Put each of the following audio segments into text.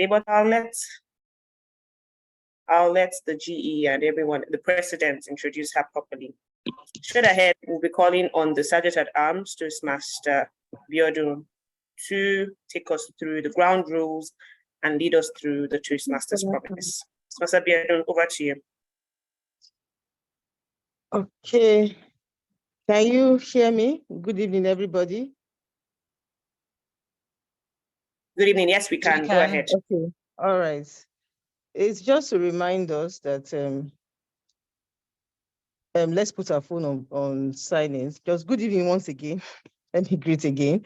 today, but I'll let the GE and everyone, the president, introduce her properly. Straight ahead, we'll be calling on the Sergeant at Arms, Toastmaster Biodun, to take us through the ground rules and lead us through the Toastmasters promise. Toastmaster Biodun, over to you. Okay. Can you hear me? Good evening, everybody. Good evening. Yes, we can. Go ahead. Okay. All right. It's just to remind us that let's put our phone on silence. Just good evening once again. Let me greet again.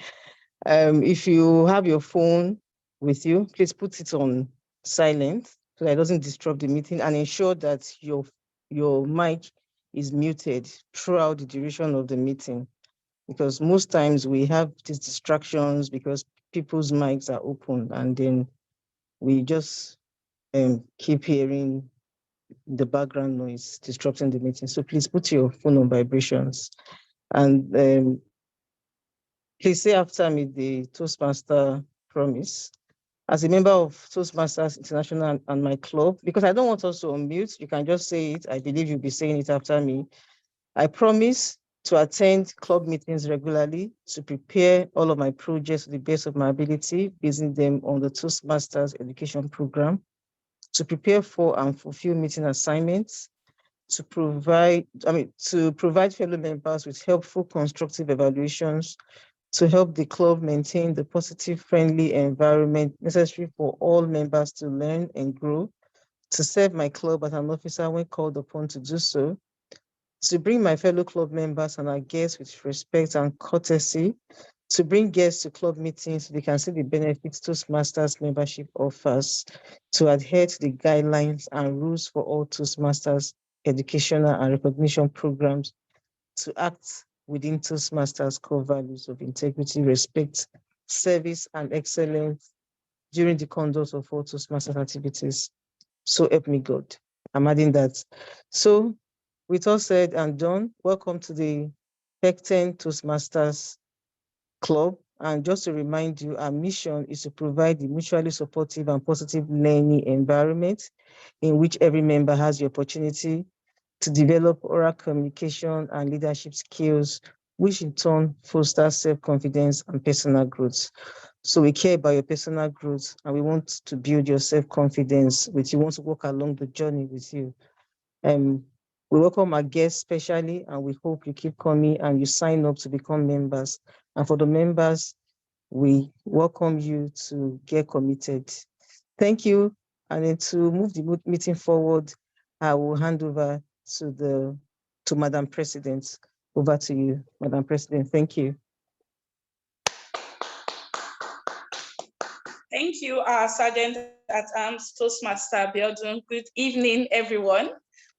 If you have your phone with you, please put it on silent so that it doesn't disrupt the meeting, and ensure that your mic is muted throughout the duration of the meeting, because most times we have these distractions because people's mics are open, and then we just keep hearing the background noise disrupting the meeting. So please put your phone on vibrations, and please say after me the Toastmaster promise. As a member of Toastmasters International and my club, because I don't want us to unmute, you can just say it. I believe you'll be saying it after me. I promise to attend club meetings regularly, to prepare all of my projects to the best of my ability, basing them on the Toastmasters education program, to prepare for and fulfill meeting assignments, to provide fellow members with helpful, constructive evaluations, to help the club maintain the positive, friendly environment necessary for all members to learn and grow, to serve my club as an officer when called upon to do so, to bring my fellow club members and our guests with respect and courtesy, to bring guests to club meetings so they can see the benefits Toastmasters membership offers, to adhere to the guidelines and rules for all Toastmasters educational and recognition programs, to act within Toastmasters' core values of integrity, respect, service, and excellence during the conduct of all Toastmasters activities. So help me God. I'm adding that. So with all said and done, welcome to the Pecten Toastmasters Club. And just to remind you, our mission is to provide a mutually supportive and positive learning environment in which every member has the opportunity to develop oral communication and leadership skills, which in turn fosters self-confidence and personal growth. So we care about your personal growth, and we want to build your self-confidence with you. We want to walk along the journey with you. We welcome our guests especially, and we hope you keep coming and you sign up to become members. And for the members, we welcome you to get committed. Thank you. And then to move the meeting forward, I will hand over to Madam President. Over to you, Madam President. Thank you. Thank you, Sergeant at Arms Toastmaster Biodun. Good evening, everyone.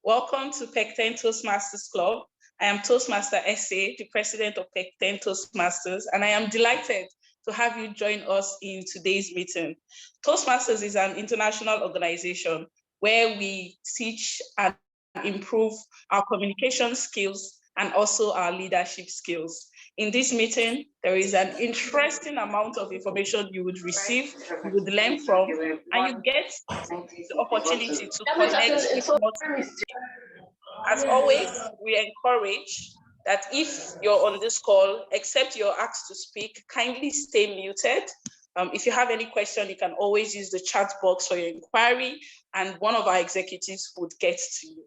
Welcome to Pecten Toastmasters Club. I am Toastmaster Ese, the president of Pecten Toastmasters, and I am delighted to have you join us in today's meeting. Toastmasters is an international organization where we teach and improve our communication skills and also our leadership skills. In this meeting, there is an interesting amount of information you would receive, you would learn from, and you get the opportunity to connect with multiple people. As always, we encourage that if you're on this call, except you're asked to speak, kindly stay muted. If you have any question, you can always use the chat box for your inquiry, and one of our executives would get to you.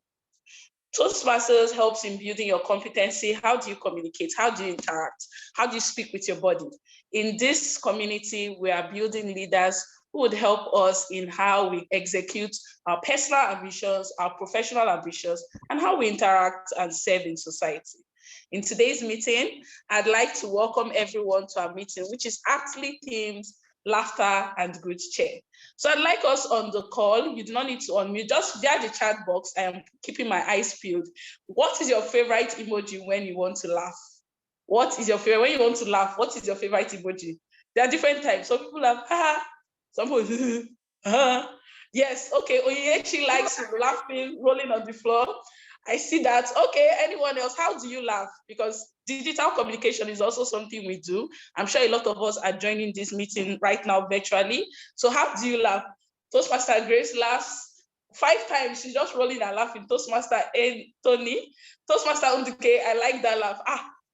Toastmasters helps in building your competency. How do you communicate? How do you interact? How do you speak with your body? In this community, we are building leaders who would help us in how we execute our personal ambitions, our professional ambitions, and how we interact and serve in society. In today's meeting, I'd like to welcome everyone to our meeting, which is aptly themed laughter and good cheer. So I'd like us on the call, you do not need to unmute, just via the chat box. I am keeping my eyes peeled. What is your favorite emoji when you want to laugh? What is your favorite, when you want to laugh, what is your favorite emoji? There are different types. Some people laugh, ha, some people, ha. Yes, okay, Oyechi likes laughing, rolling on the floor. I see that. Okay, anyone else? How do you laugh? Because digital communication is also something we do. I'm sure a lot of us are joining this meeting right now virtually. So how do you laugh? Toastmaster Grace laughs 5 times. She's just rolling and laughing. Toastmaster Tony, Toastmaster Uche, I like that laugh.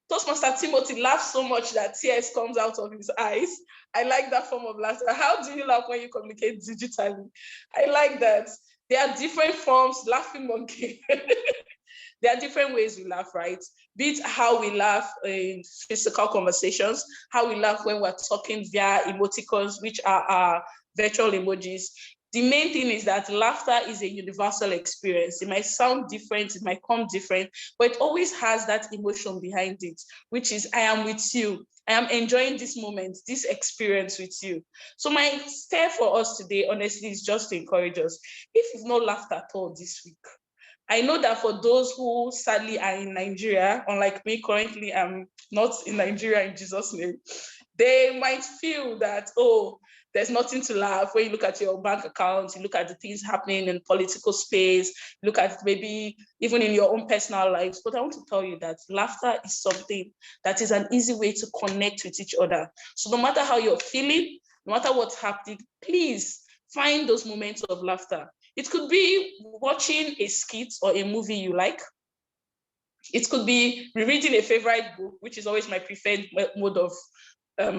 Toastmaster Timothy laughs so much that tears comes out of his eyes. I like that form of laughter. How do you laugh when you communicate digitally? I like that. There are different forms, laughing monkey. There are different ways we laugh, right? Be it how we laugh in physical conversations, how we laugh when we're talking via emoticons, which are our virtual emojis. The main thing is that laughter is a universal experience. It might sound different, it might come different, but it always has that emotion behind it, which is, I am with you. I am enjoying this moment, this experience with you. So my step for us today, honestly, is just to encourage us. If you've not laughed at all this week, I know that for those who sadly are in Nigeria, unlike me, currently I'm not in Nigeria in Jesus' name, they might feel that, oh, there's nothing to laugh. When you look at your bank account, you look at the things happening in political space, look at maybe even in your own personal lives. But I want to tell you that laughter is something that is an easy way to connect with each other. So no matter how you're feeling, no matter what's happening, please find those moments of laughter. It could be watching a skit or a movie you like. It could be rereading a favorite book, which is always my preferred mode of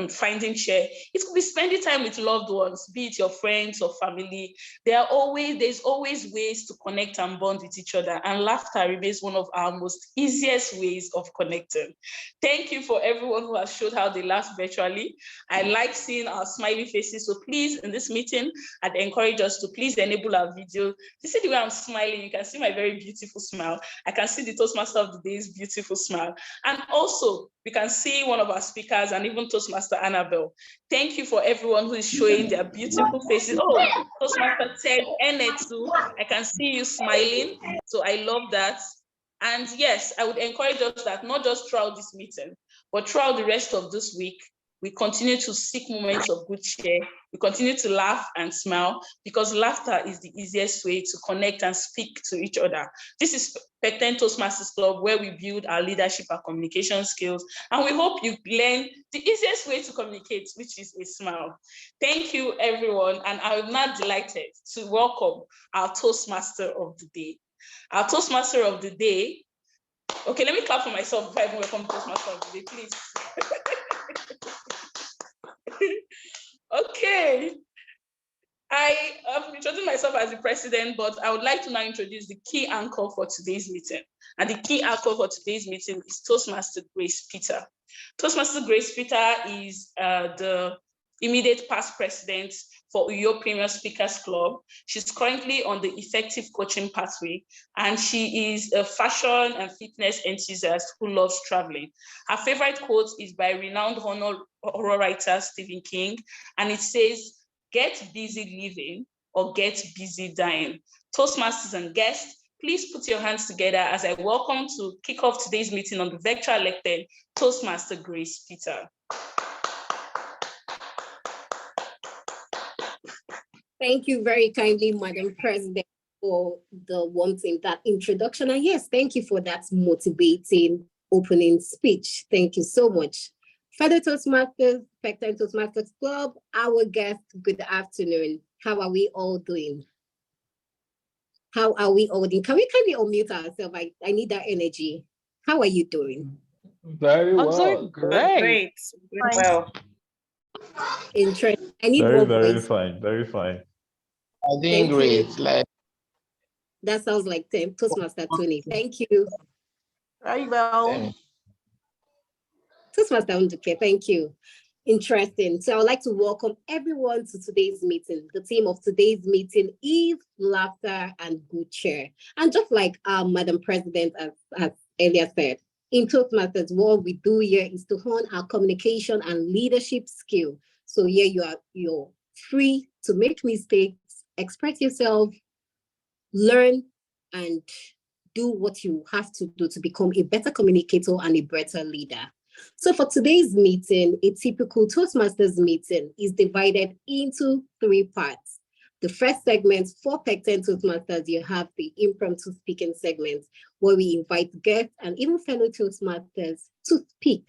finding cheer. It could be spending time with loved ones, be it your friends or family. There's always ways to connect and bond with each other, and laughter remains one of our most easiest ways of connecting. Thank you for everyone who has showed how they laugh virtually. I like seeing our smiley faces, so please, in this meeting, I'd encourage us to please enable our video. You see the way I'm smiling, you can see my very beautiful smile. I can see the Toastmaster of the Day's beautiful smile. And also, we can see one of our speakers and even Toastmaster Annabelle. Thank you for everyone who is showing their beautiful faces. Oh, Toastmaster Ted, Enetu, I can see you smiling. So I love that. And yes, I would encourage us that not just throughout this meeting, but throughout the rest of this week, we continue to seek moments of good cheer. We continue to laugh and smile, because laughter is the easiest way to connect and speak to each other. This is Pecten Toastmasters Club, where we build our leadership and communication skills. And we hope you learn the easiest way to communicate, which is a smile. Thank you, everyone. And I'm now delighted to welcome our Toastmaster of the Day. Our Toastmaster of the Day. Okay, let me clap for myself before I even welcome Toastmaster of the Day, please. Okay, I have introduced myself as the president, but I would like to now introduce the key anchor for today's meeting. And the key anchor for today's meeting is Toastmaster Grace Peter. Toastmaster Grace Peter is the immediate past president for Uyo Premier Speakers Club. She's currently on the effective coaching pathway, and she is a fashion and fitness enthusiast who loves traveling. Her favorite quote is by renowned horror writer Stephen King, and it says, "Get busy living or get busy dying." Toastmasters and guests, please put your hands together as I welcome to kick off today's meeting on the virtual lectern, Toastmaster Grace Peter. Thank you very kindly, Madam President, for the warmth in that introduction. And yes, thank you for that motivating opening speech. Thank you so much. Fellow Toastmasters, Pecten Toastmasters Club, our guest, good afternoon. How are we all doing? How are we all doing? Can we kindly unmute ourselves? I need that energy. How are you doing? Very well. I'm doing great. Great. Well, Interesting. I need Very, more very voice. fine. Very fine. I think great. Like, that sounds like Toastmaster Tony. Thank you. Very well. Toastmaster Uche, thank you. Interesting. So I would like to welcome everyone to today's meeting. The theme of today's meeting is laughter and good cheer. And just like Madam President has earlier said, in Toastmasters, what we do here is to hone our communication and leadership skill. So here you're free to make mistakes, express yourself, learn, and do what you have to do to become a better communicator and a better leader. So for today's meeting, a typical Toastmasters meeting is divided into 3 parts. The first segment for Pecten Toastmasters, you have the impromptu speaking segment where we invite guests and even fellow Toastmasters to speak.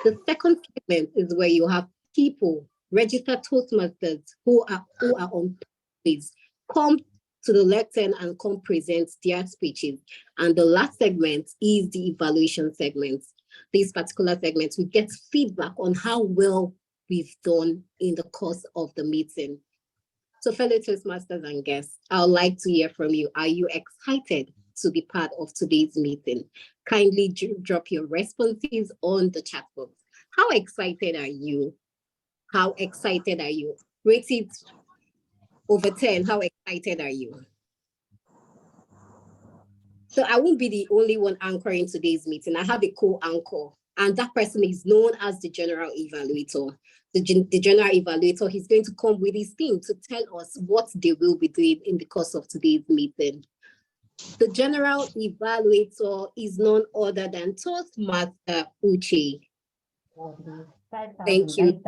The second segment is where you have people, registered Toastmasters who are on quiz, come to the lectern and come present their speeches. And the last segment is the evaluation segment. These particular segments, we get feedback on how well we've done in the course of the meeting. So fellow Toastmasters and guests, I would like to hear from you. Are you excited to be part of today's meeting? Kindly drop your responses on the chat box. How excited are you? How excited are you? Rate it over 10. How excited are you? So I won't be the only one anchoring today's meeting. I have a co-anchor, and that person is known as the General Evaluator. The General Evaluator, he's going to come with his team to tell us what they will be doing in the course of today's meeting. The General Evaluator is none other than Toastmaster Uche. Thank you.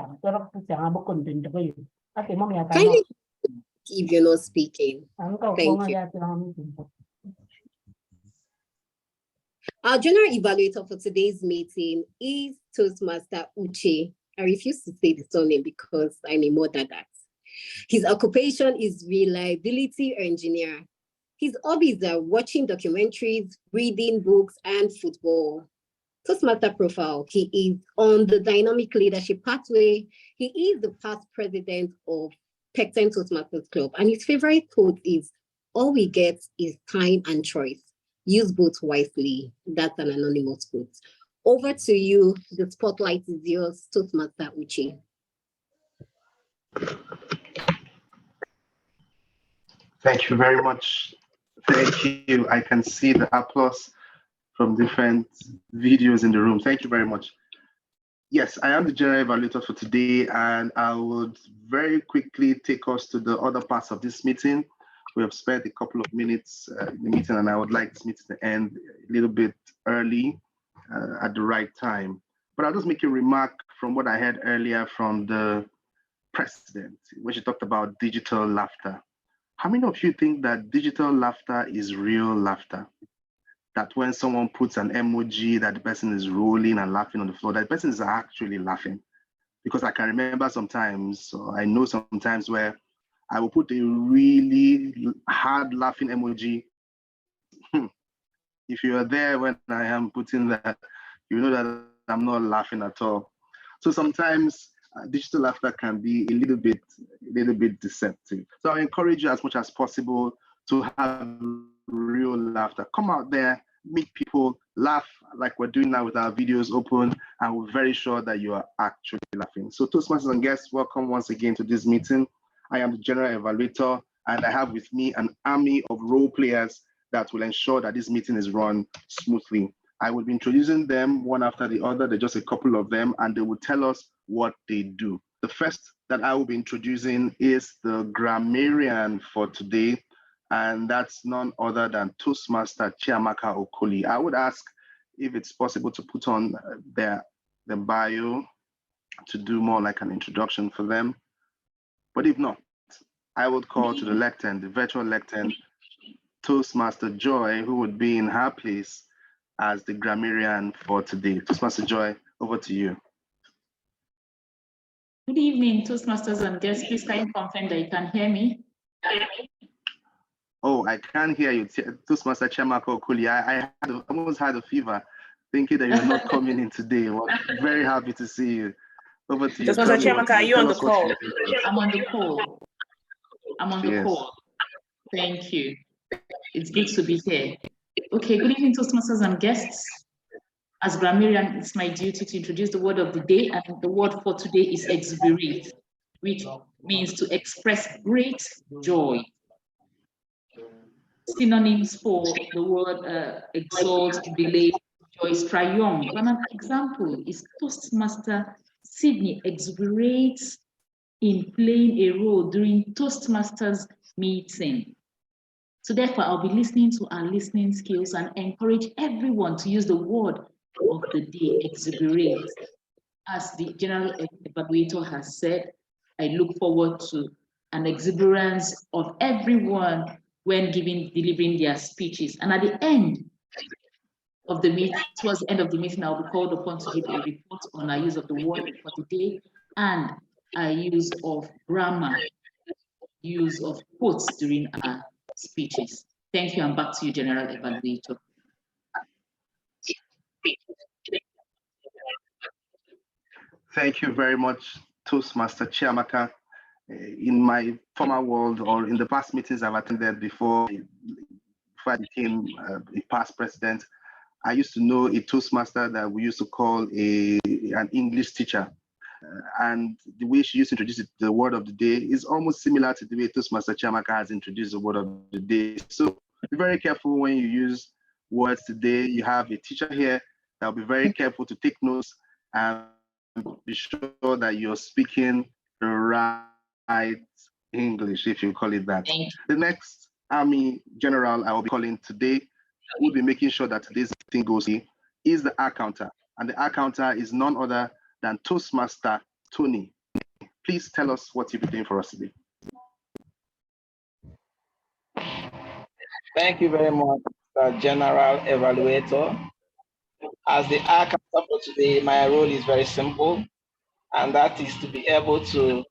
Kindly if you're not speaking. Thank you. Our General Evaluator for today's meeting is Toastmaster Uche. I refuse to say the surname because I'm a more than that. His occupation is reliability engineer. His hobbies are watching documentaries, reading books, and football. Toastmaster profile, he is on the dynamic leadership pathway. He is the past president of Pecten Toastmasters Club, and his favorite quote is, "All we get is time and choice. Use both wisely." That's an anonymous quote. Over to you. The spotlight is yours, Toastmaster Uche. Thank you very much. Thank you. I can see the applause from different videos in the room. Thank you very much. Yes, I am the General Evaluator for today, and I would very quickly take us to the other parts of this meeting. We have spent a couple of minutes in the meeting, and I would like this meeting to end a little bit early at the right time. But I'll just make a remark from what I heard earlier from the president, when she talked about digital laughter. How many of you think that digital laughter is real laughter? That when someone puts an emoji, that the person is rolling and laughing on the floor, that the person is actually laughing? Because I can remember sometimes, or I know sometimes where I will put a really hard laughing emoji. If you are there when I am putting that, you know that I'm not laughing at all. So sometimes digital laughter can be a little bit deceptive. So I encourage you as much as possible to have real laughter. Come out there, meet people, laugh like we're doing now with our videos open, and we're very sure that you are actually laughing. So Toastmasters and guests, welcome once again to this meeting. I am the General Evaluator, and I have with me an army of role players that will ensure that this meeting is run smoothly. I will be introducing them one after the other. There's just a couple of them, and they will tell us what they do. The first that I will be introducing is the grammarian for today, and that's none other than Toastmaster Chiamaka Okoli. I would ask if it's possible to put on their bio to do more like an introduction for them. But if not, I would call to the lectern, the virtual lectern, Toastmaster Joy, who would be in her place as the grammarian for today. Toastmaster Joy, over to you. Good evening, Toastmasters and guests. Please can you confirm that you can hear me? Oh, I can hear you, Toastmaster Chiamaka Okoli. I almost had a fever thinking that you're not coming in today. Well, very happy to see you. Over to you. Toastmaster Chiamaka, are you on the call? I'm on the call. I'm on the Yes. call. Thank you. It's good to be here. Okay, good evening, Toastmasters and guests. As grammarian, it's my duty to introduce the word of the day, and the word for today is exuberate, which means to express great joy. Synonyms for the word exult, jubilate, joy, triumph. An example is Toastmaster Sydney exuberates in playing a role during Toastmasters meeting. So therefore, I'll be listening to our listening skills and encourage everyone to use the word of the day, exuberate. As the General Evaluator has said, I look forward to and exuberance of everyone when delivering their speeches. And at the end of the meeting, towards the end of the meeting, I'll be called upon to give a report on our use of the word for the day and our use of grammar, use of quotes during our speeches. Thank you, and back to you, General Evaluator. Thank you very much, Toastmaster Chiamaka. In my former world or in the past meetings I've attended before I became a past president, I used to know a Toastmaster that we used to call an English teacher. And the way she used to introduce the word of the day is almost similar to the way Toastmaster Chiamaka has introduced the word of the day. So be very careful when you use words today. You have a teacher here that will be very careful to take notes and be sure that you're speaking the right English, if you call it that. The next Army General I will be calling today, who will be making sure that today's thing goes here, is the accountant. And the accountant is none other than Toastmaster Tony. Please tell us what you'll be doing for us today. Thank you very much, General Evaluator. As the accountant for today, my role is very simple, and that is to be able to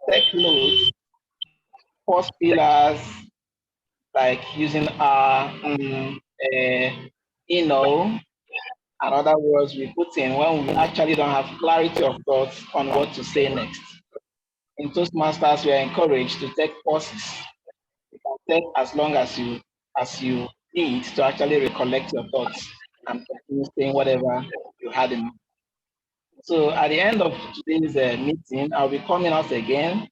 take notes, post pillars, like using and other words we put in when we actually don't have clarity of thoughts on what to say next. In Toastmasters, we are encouraged to take pauses. You can take as long as you need to actually recollect your thoughts and continue saying whatever you had in mind. So at the end of today's meeting, I'll be coming out again,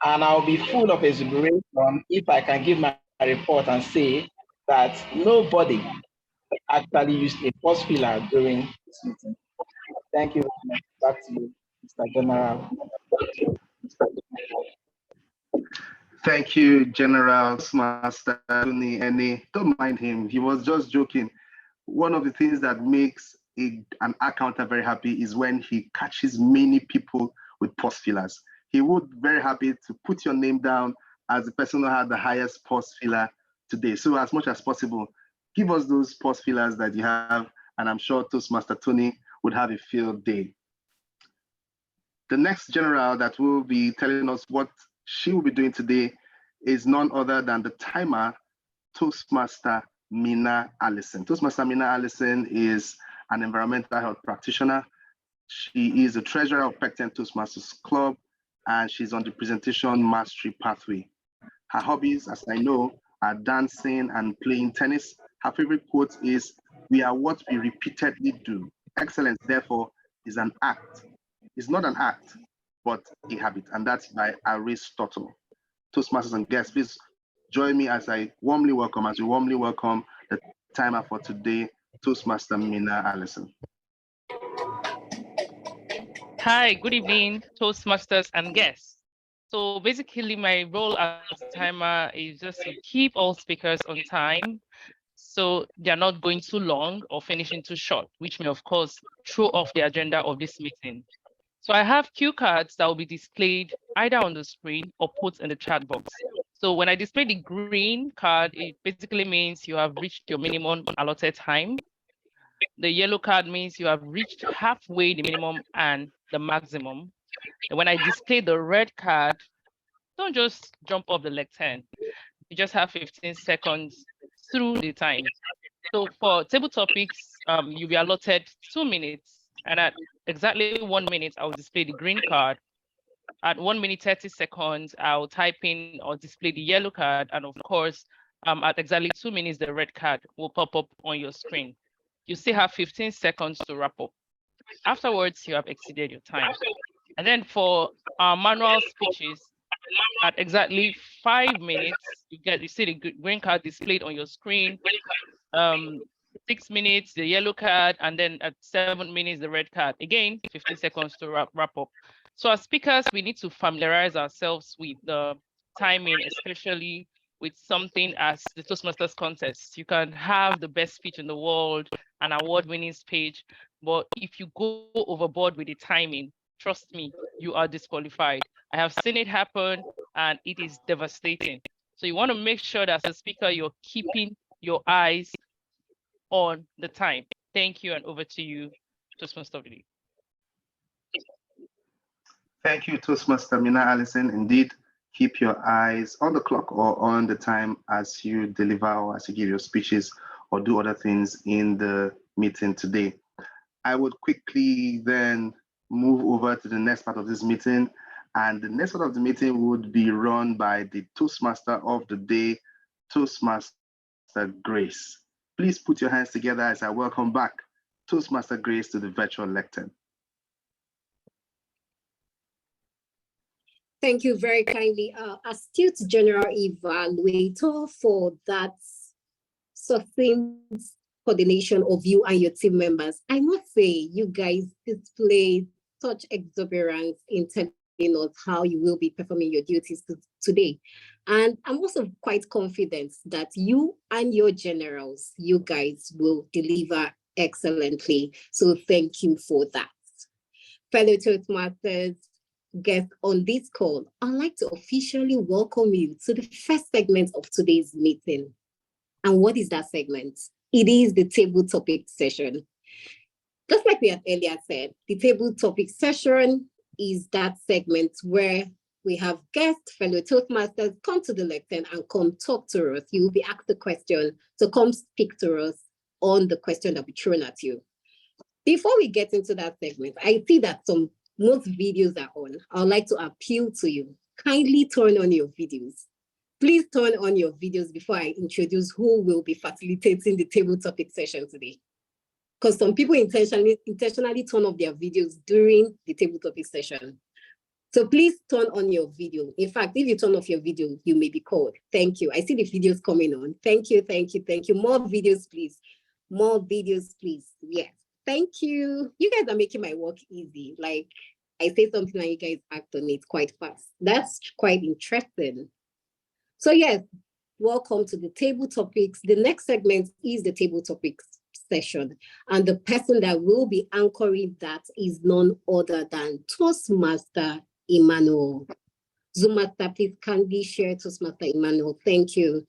and I'll be full of exuberation if I can give my report and say that nobody actually used a pause filler during this meeting. Thank you very much. Back to you, Mr. General. Thank you, General Master Tony Ene. Don't mind him. He was just joking. One of the things that makes an accountant very happy is when he catches many people with pause fillers. He would be very happy to put your name down as the person who had the highest pause filler today. So as much as possible, give us those pause fillers that you have, and I'm sure Toastmaster Tony would have a field day. The next general that will be telling us what she will be doing today is none other than the timer, Toastmaster Mina Allison. Toastmaster Mina Allison is an environmental health practitioner. She is the treasurer of Pecten Toastmasters Club, and she's on the presentation mastery pathway. Her hobbies, as I know, are dancing and playing tennis. Her favorite quote is, "We are what we repeatedly do. Excellence, therefore, is an act. It's not an act, but a habit." And that's by Aristotle. Toastmasters and guests, please join me as we warmly welcome the timer for today, Toastmaster Mina Allison. Hi, good evening, Toastmasters and guests. So basically my role as timer is just to keep all speakers on time, so they're not going too long or finishing too short, which may of course throw off the agenda of this meeting. So I have cue cards that will be displayed either on the screen or put in the chat box. So when I display the green card, it basically means you have reached your minimum allotted time. The yellow card means you have reached halfway the minimum and the maximum. And when I display the red card, don't just jump off the lectern. You just have 15 seconds through the time. So for table topics, you'll be allotted 2 minutes. And at exactly 1 minute, I'll display the green card. At 1 minute, 30 seconds, I'll type in or display the yellow card. And of course, at exactly 2 minutes, the red card will pop up on your screen. You still have 15 seconds to wrap up. Afterwards, you have exceeded your time. And then for our manual speeches, at exactly 5 minutes, you see the green card displayed on your screen. 6 minutes, the yellow card, and then at 7 minutes, the red card. Again, 15 seconds to wrap up. So as speakers, we need to familiarize ourselves with the timing, especially with something as the Toastmasters contest. You can have the best speech in the world, an award-winning speech, but if you go overboard with the timing, trust me, you are disqualified. I have seen it happen and it is devastating. So you want to make sure that as a speaker, you're keeping your eyes on the time. Thank you, and over to you, Toastmaster of the Day. Thank you, Toastmaster Mina Allison. Indeed, keep your eyes on the clock or on the time as you deliver or as you give your speeches or do other things in the meeting today. I would quickly then move over to the next part of this meeting. And the next part of the meeting would be run by the Toastmaster of the Day, Toastmaster Grace. Please put your hands together as I welcome back Toastmaster Grace to the virtual lectern. Thank you very kindly, Astute General Evaluator, for that succinct coordination of you and your team members. I must say, you guys displayed such exuberance in telling us how you will be performing your duties today. And I'm also quite confident that you and your generals, you guys will deliver excellently. So thank you for that. Fellow Toastmasters, guests on this call, I'd like to officially welcome you to the first segment of today's meeting. And what is that segment? It is the table topic session. Just like we had earlier said, the table topic session is that segment where we have guests, fellow Toastmasters, come to the lectern and come talk to us. You will be asked a question, so come speak to us on the question that we thrown at you. Before we get into that segment, I see that most videos are on. I'd like to appeal to you. Kindly turn on your videos. Please turn on your videos before I introduce who will be facilitating the table topic session today. Because some people intentionally turn off their videos during the table topic session. So please turn on your video. In fact, if you turn off your video, you may be called. Thank you. I see the videos coming on. Thank you, thank you, thank you. More videos, please. More videos, please. Yes. Thank you. You guys are making my work easy. Like, I say something and you guys act on it quite fast. That's quite interesting. So yes, welcome to the table topics. The next segment is the table topics session. And the person that will be anchoring that is none other than Toastmaster Emmanuel. Zoom master, please kindly share Toastmaster Emmanuel. Thank you.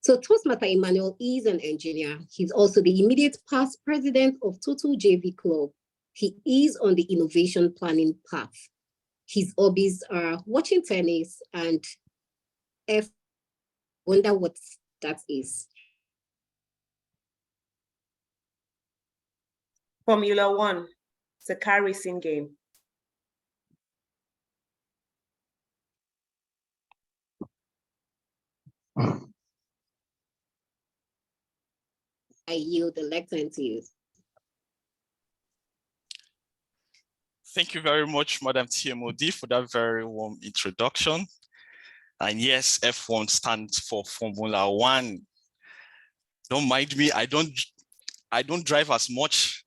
So Toastmaster Emmanuel is an engineer. He's also the immediate past president of Total JV Club. He is on the innovation planning path. His hobbies are watching tennis and wonder what that is. Formula One. It's a car racing game. I yield the lectern to you. Thank you very much, Madam TMOD, for that very warm introduction. And yes, F1 stands for Formula One. Don't mind me, I don't drive as much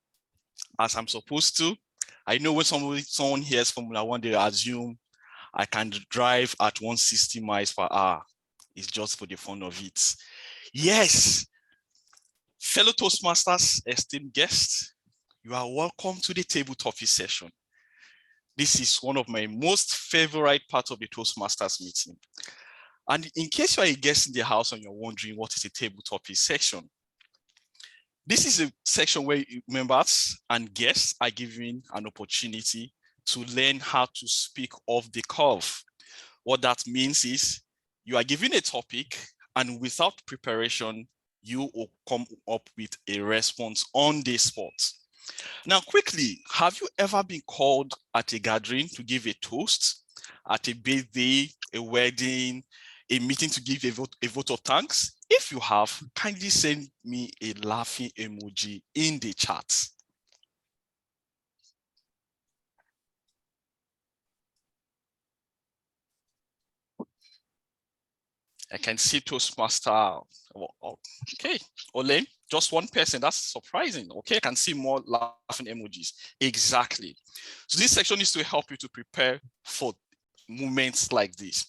as I'm supposed to. I know when someone hears Formula One, they assume I can drive at 160 miles per hour. It's just for the fun of it. Yes, fellow Toastmasters, esteemed guests, you are welcome to the table topic session. This is one of my most favorite parts of the Toastmasters meeting. And in case you are a guest in the house and you're wondering what is a table topic section, this is a section where members and guests are given an opportunity to learn how to speak off the cuff. What that means is you are given a topic and without preparation, you will come up with a response on the spot. Now, quickly, have you ever been called at a gathering to give a toast, at a birthday, a wedding, a meeting to give a vote of thanks? If you have, kindly send me a laughing emoji in the chat. I can see Toastmaster. Okay, Ole, just one person. That's surprising. Okay, I can see more laughing emojis. Exactly. So this section is to help you to prepare for moments like this.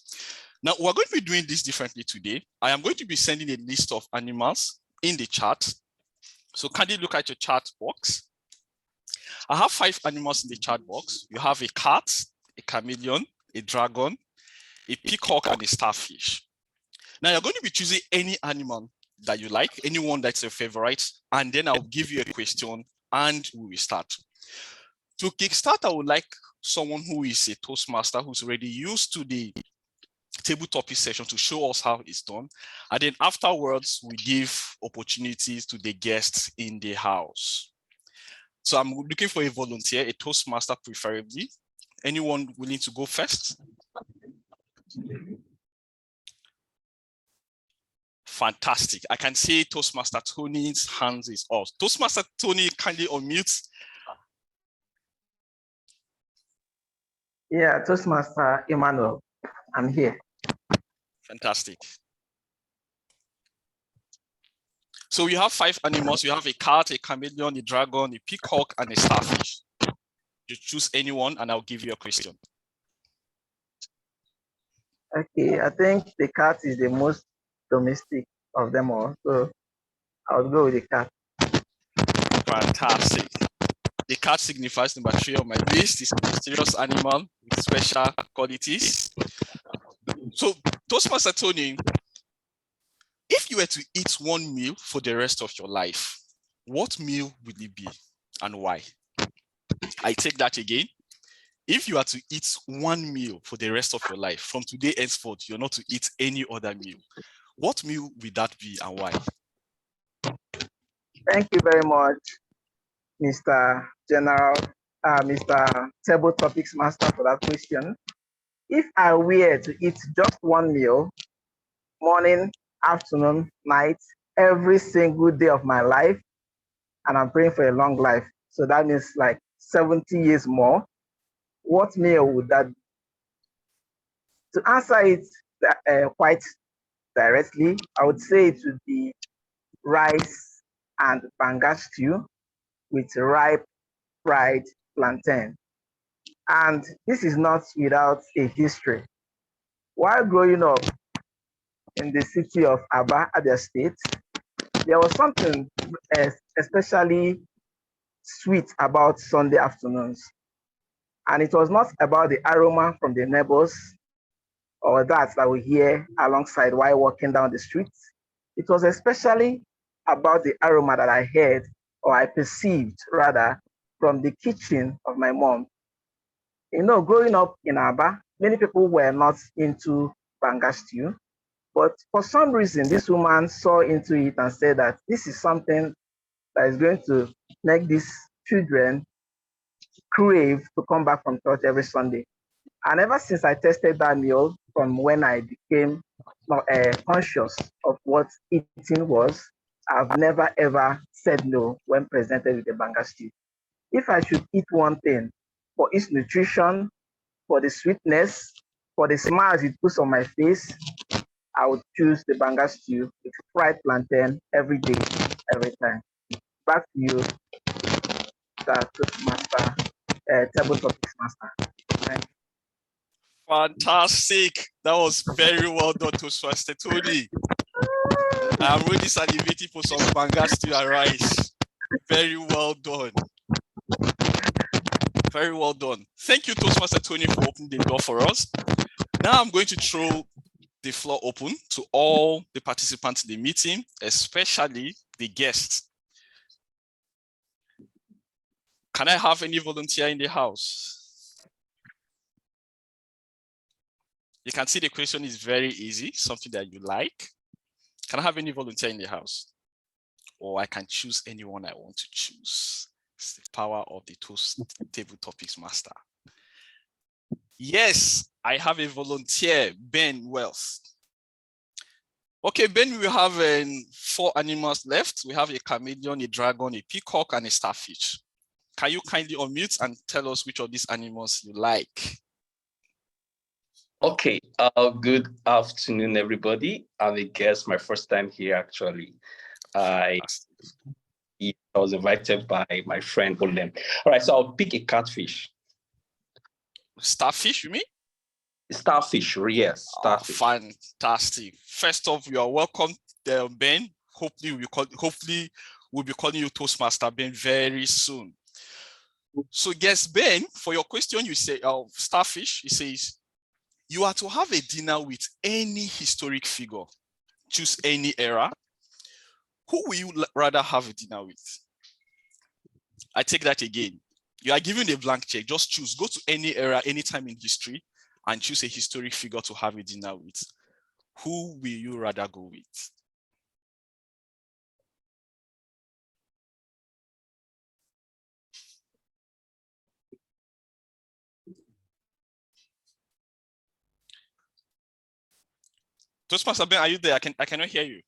Now, we're going to be doing this differently today. I am going to be sending a list of animals in the chat. So kindly look at your chat box. I have 5 animals in the chat box. You have a cat, a chameleon, a dragon, a peacock, and a starfish. Now you're going to be choosing any animal that you like, anyone that's your favorite, and then I'll give you a question and we will start. To kickstart, I would like someone who is a Toastmaster who's already used to the table topic session to show us how it's done. And then afterwards, we give opportunities to the guests in the house. So I'm looking for a volunteer, a Toastmaster preferably. Anyone willing to go first? Fantastic. I can see Toastmaster Tony's hands is off. Toastmaster Tony, kindly unmute. Yeah, Toastmaster Emmanuel, I'm here. Fantastic. So you have 5 animals. You have a cat, a chameleon, a dragon, a peacock, and a starfish. You choose anyone and I'll give you a question. Okay, I think the cat is the most domestic of them all. So I'll go with the cat. Fantastic. The cat signifies number 3 on my list. It's a mysterious animal with special qualities. So, Toastmaster Tony, if you were to eat one meal for the rest of your life, what meal would it be and why? I take that again. If you are to eat one meal for the rest of your life, from today henceforth, you're not to eat any other meal, what meal would that be and why? Thank you very much, Mr. General, Mr. Table Topics Master, for that question. If I were to eat just one meal, morning, afternoon, night, every single day of my life, and I'm praying for a long life, so that means like 70 years more, what meal would that be? To answer it quite directly, I would say it would be rice and banga stew with ripe fried plantain. And this is not without a history. While growing up in the city of Aba, Abia State, there was something especially sweet about Sunday afternoons. And it was not about the aroma from the neighbors or that we hear alongside while walking down the streets. It was especially about the aroma that I heard, or I perceived rather, from the kitchen of my mom. You know, growing up in Aba, many people were not into banga stew, but for some reason, this woman saw into it and said that this is something that is going to make these children crave to come back from church every Sunday. And ever since I tasted that meal, from when I became conscious of what eating was, I've never ever said no when presented with a banga stew. If I should eat one thing for its nutrition, for the sweetness, for the smiles it puts on my face, I would choose the banga stew with fried plantain every day, every time. Back to you, the Toastmaster, Table Topics Master. Thank you. Fantastic. That was very well done, Toastmaster Tony. I'm really salivating for some banga stew and rice. Very well done. Very well done. Thank you, Toastmaster Tony, for opening the door for us. Now I'm going to throw the floor open to all the participants in the meeting, especially the guests. Can I have any volunteer in the house? You can see the question is very easy, something that you like. Can I have any volunteer in the house? Or I can choose anyone I want to choose. It's the power of the Table Topics Master. Yes, I have a volunteer, Ben Wells. Okay, Ben, we have 4 animals left. We have a chameleon, a dragon, a peacock, and a starfish. Can you kindly unmute and tell us which of these animals you like? Okay, good afternoon, everybody. I'm a guest, my first time here, actually. I was invited by my friend Olem. All right, so I'll pick a catfish. Starfish, you mean? Starfish, yes, starfish. Oh, fantastic. First off, you are welcome, Ben. Hopefully, we'll be calling you Toastmaster Ben very soon. So, guess Ben, for your question, you say starfish. It says, You are to have a dinner with any historic figure. Choose any era. Who will you rather have a dinner with? I take that again. You are given a blank check. Just choose. Go to any era, any time in history, and choose a historic figure to have a dinner with. Who will you rather go with? Toastmaster Ben, are you there? I cannot hear you.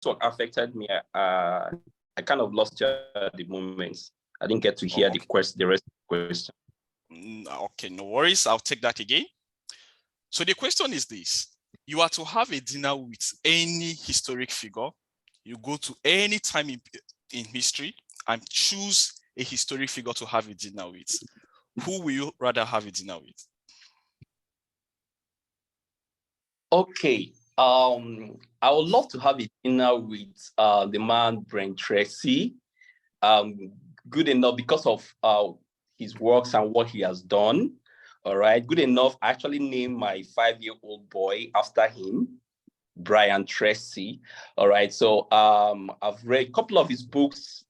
So affected me. I kind of lost you at the moment. I didn't get to hear the rest of the question. Okay, no worries. I'll take that again. So the question is this. You are to have a dinner with any historic figure. You go to any time in history and choose a historic figure to have a dinner with. Who will you rather have a dinner with? Okay. I would love to have a dinner with the man Brian Tracy. Good enough because of his works and what he has done. All right, good enough. I actually named my 5-year-old boy after him, Brian Tracy. All right, so I've read a couple of his books,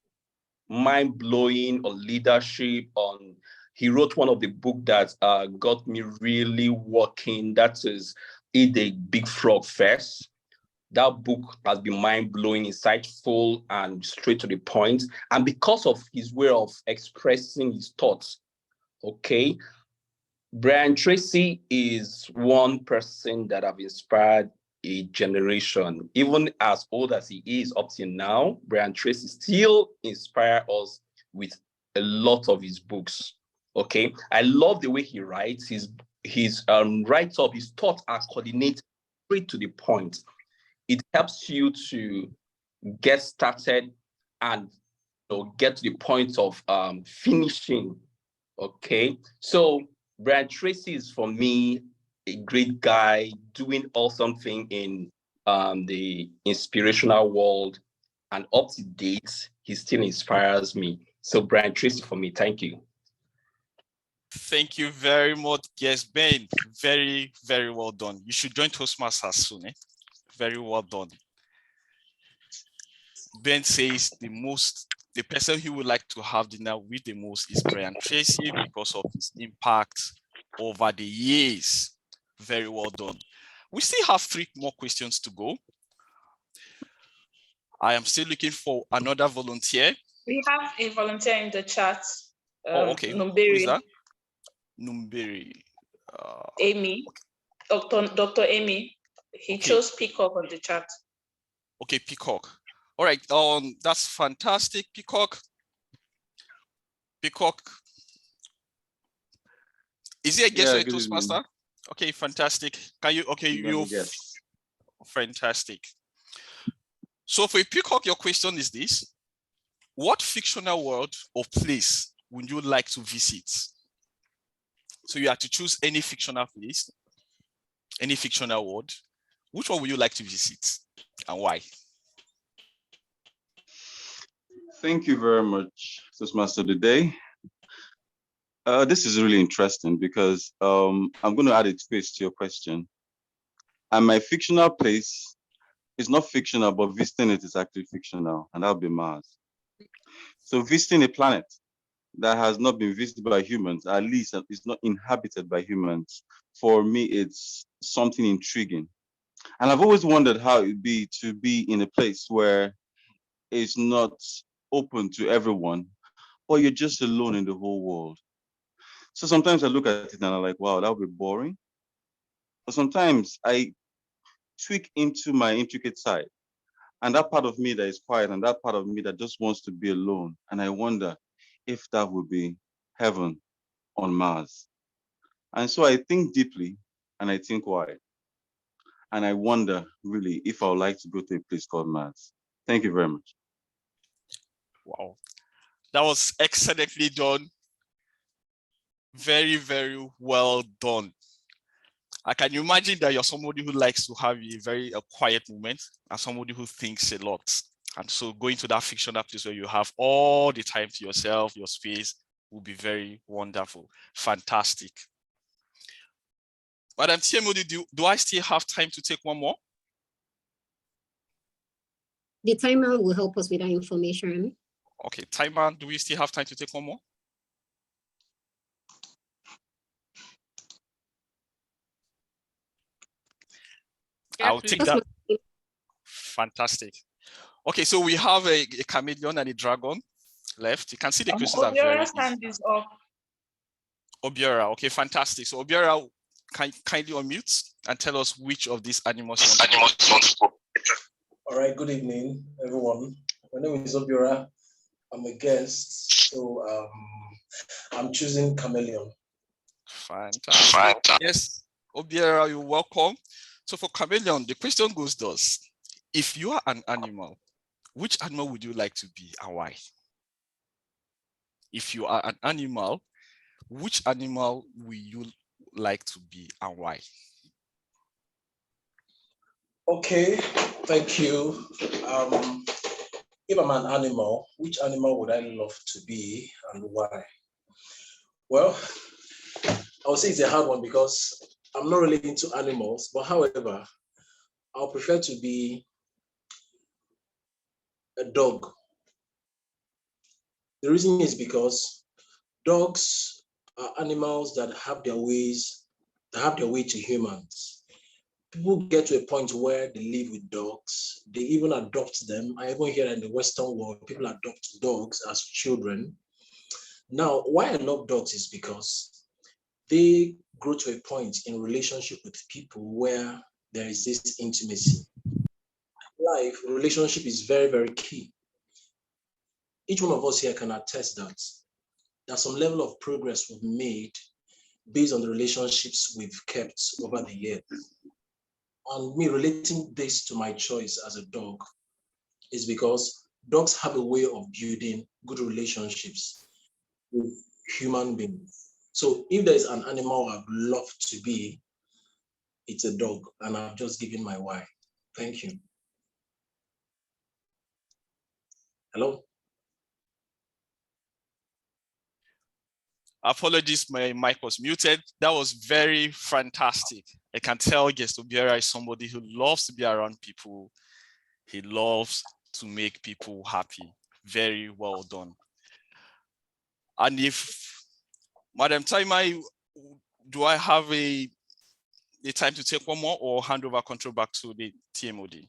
mind-blowing on leadership. He wrote one of the books that got me really working. That is Eat a Big Frog First. That book has been mind-blowing, insightful, and straight to the point. And because of his way of expressing his thoughts, okay, Brian Tracy is one person that have inspired a generation. Even as old as he is up till now, Brian Tracy still inspires us with a lot of his books. Okay, I love the way he writes. His writes up, his thoughts are coordinated straight to the point. It helps you to get started and get to the point of finishing. Okay, so Brian Tracy is, for me, a great guy doing awesome thing in the inspirational world, and up to date, he still inspires me. So Brian Tracy for me. Thank you. Thank you very much. Yes, Ben, very, very well done. You should join Toastmasters soon. Very well done. Ben says the person he would like to have dinner with the most is Brian Tracy because of his impact over the years. Very well done. We still have 3 more questions to go. I am still looking for another volunteer. We have a volunteer in the chat. Okay. Who is that? Numberi. Amy. Dr. Amy. He chose Peacock on the chat. Okay, Peacock. All right. That's fantastic, Peacock. Peacock. Is he a guest or a Toastmaster? Okay, fantastic. Can you? Okay, you. Fantastic. So for Peacock, your question is this: what fictional world or place would you like to visit? So you have to choose any fictional place, any fictional world. Which one would you like to visit and why? Thank you very much, Toastmaster today. This is really interesting because I'm going to add a twist to your question. And my fictional place is not fictional, but visiting it is actually fictional, and that'll be Mars. So visiting a planet that has not been visited by humans, at least it's not inhabited by humans, for me, it's something intriguing. And I've always wondered how it'd be to be in a place where it's not open to everyone, but you're just alone in the whole world. So sometimes I look at it and I'm like, wow, that would be boring. But sometimes I tweak into my intricate side, and that part of me that is quiet and that part of me that just wants to be alone. And I wonder if that would be heaven on Mars. And so I think deeply and I think wide. And I wonder really if I would like to go to a place called Mars. Thank you very much. Wow, that was excellently done. Very, very well done. I can imagine that you're somebody who likes to have a quiet moment and somebody who thinks a lot. And so going to that fictional place where you have all the time to yourself, your space, will be very wonderful. Fantastic. Madam TMOD, do I still have time to take one more? The timer will help us with that information. Okay, timer, do we still have time to take one more? Yes, I'll take that. Fantastic. Okay, so we have a chameleon and a dragon left. You can see the questions are very Obiera's hand is up. Obiera, okay, fantastic. So Obiera, kindly unmute and tell us which of these animals you want to. All right, good evening, everyone. My name is Obiera. I'm a guest, so I'm choosing chameleon. Fantastic. Yes, Obiera, you're welcome. So for chameleon, the question goes thus. If you are an animal, which animal would you like to be and why? If you are an animal, which animal will you like to be and why? Okay, thank you. If I'm an animal, which animal would I love to be and why? Well, I would say it's a hard one because I'm not really into animals, but however, I'll prefer to be a dog. The reason is because dogs are animals that have their ways, that have their way to humans. People get to a point where they live with dogs. They even adopt them. I even hear in the Western world, people adopt dogs as children. Now, why I love dogs is because they grow to a point in relationship with people where there is this intimacy. Life, relationship is very, very key. Each one of us here can attest that there's some level of progress we've made based on the relationships we've kept over the years. And me relating this to my choice as a dog is because dogs have a way of building good relationships with human beings. So if there's an animal I'd love to be, it's a dog, and I've just given my why. Thank you. Hello? Apologies, my mic was muted. That was very fantastic. I can tell Guest Obiera is somebody who loves to be around people. He loves to make people happy. Very well done. And if, Madam Taima, do I have a time to take one more or hand over control back to the TMOD?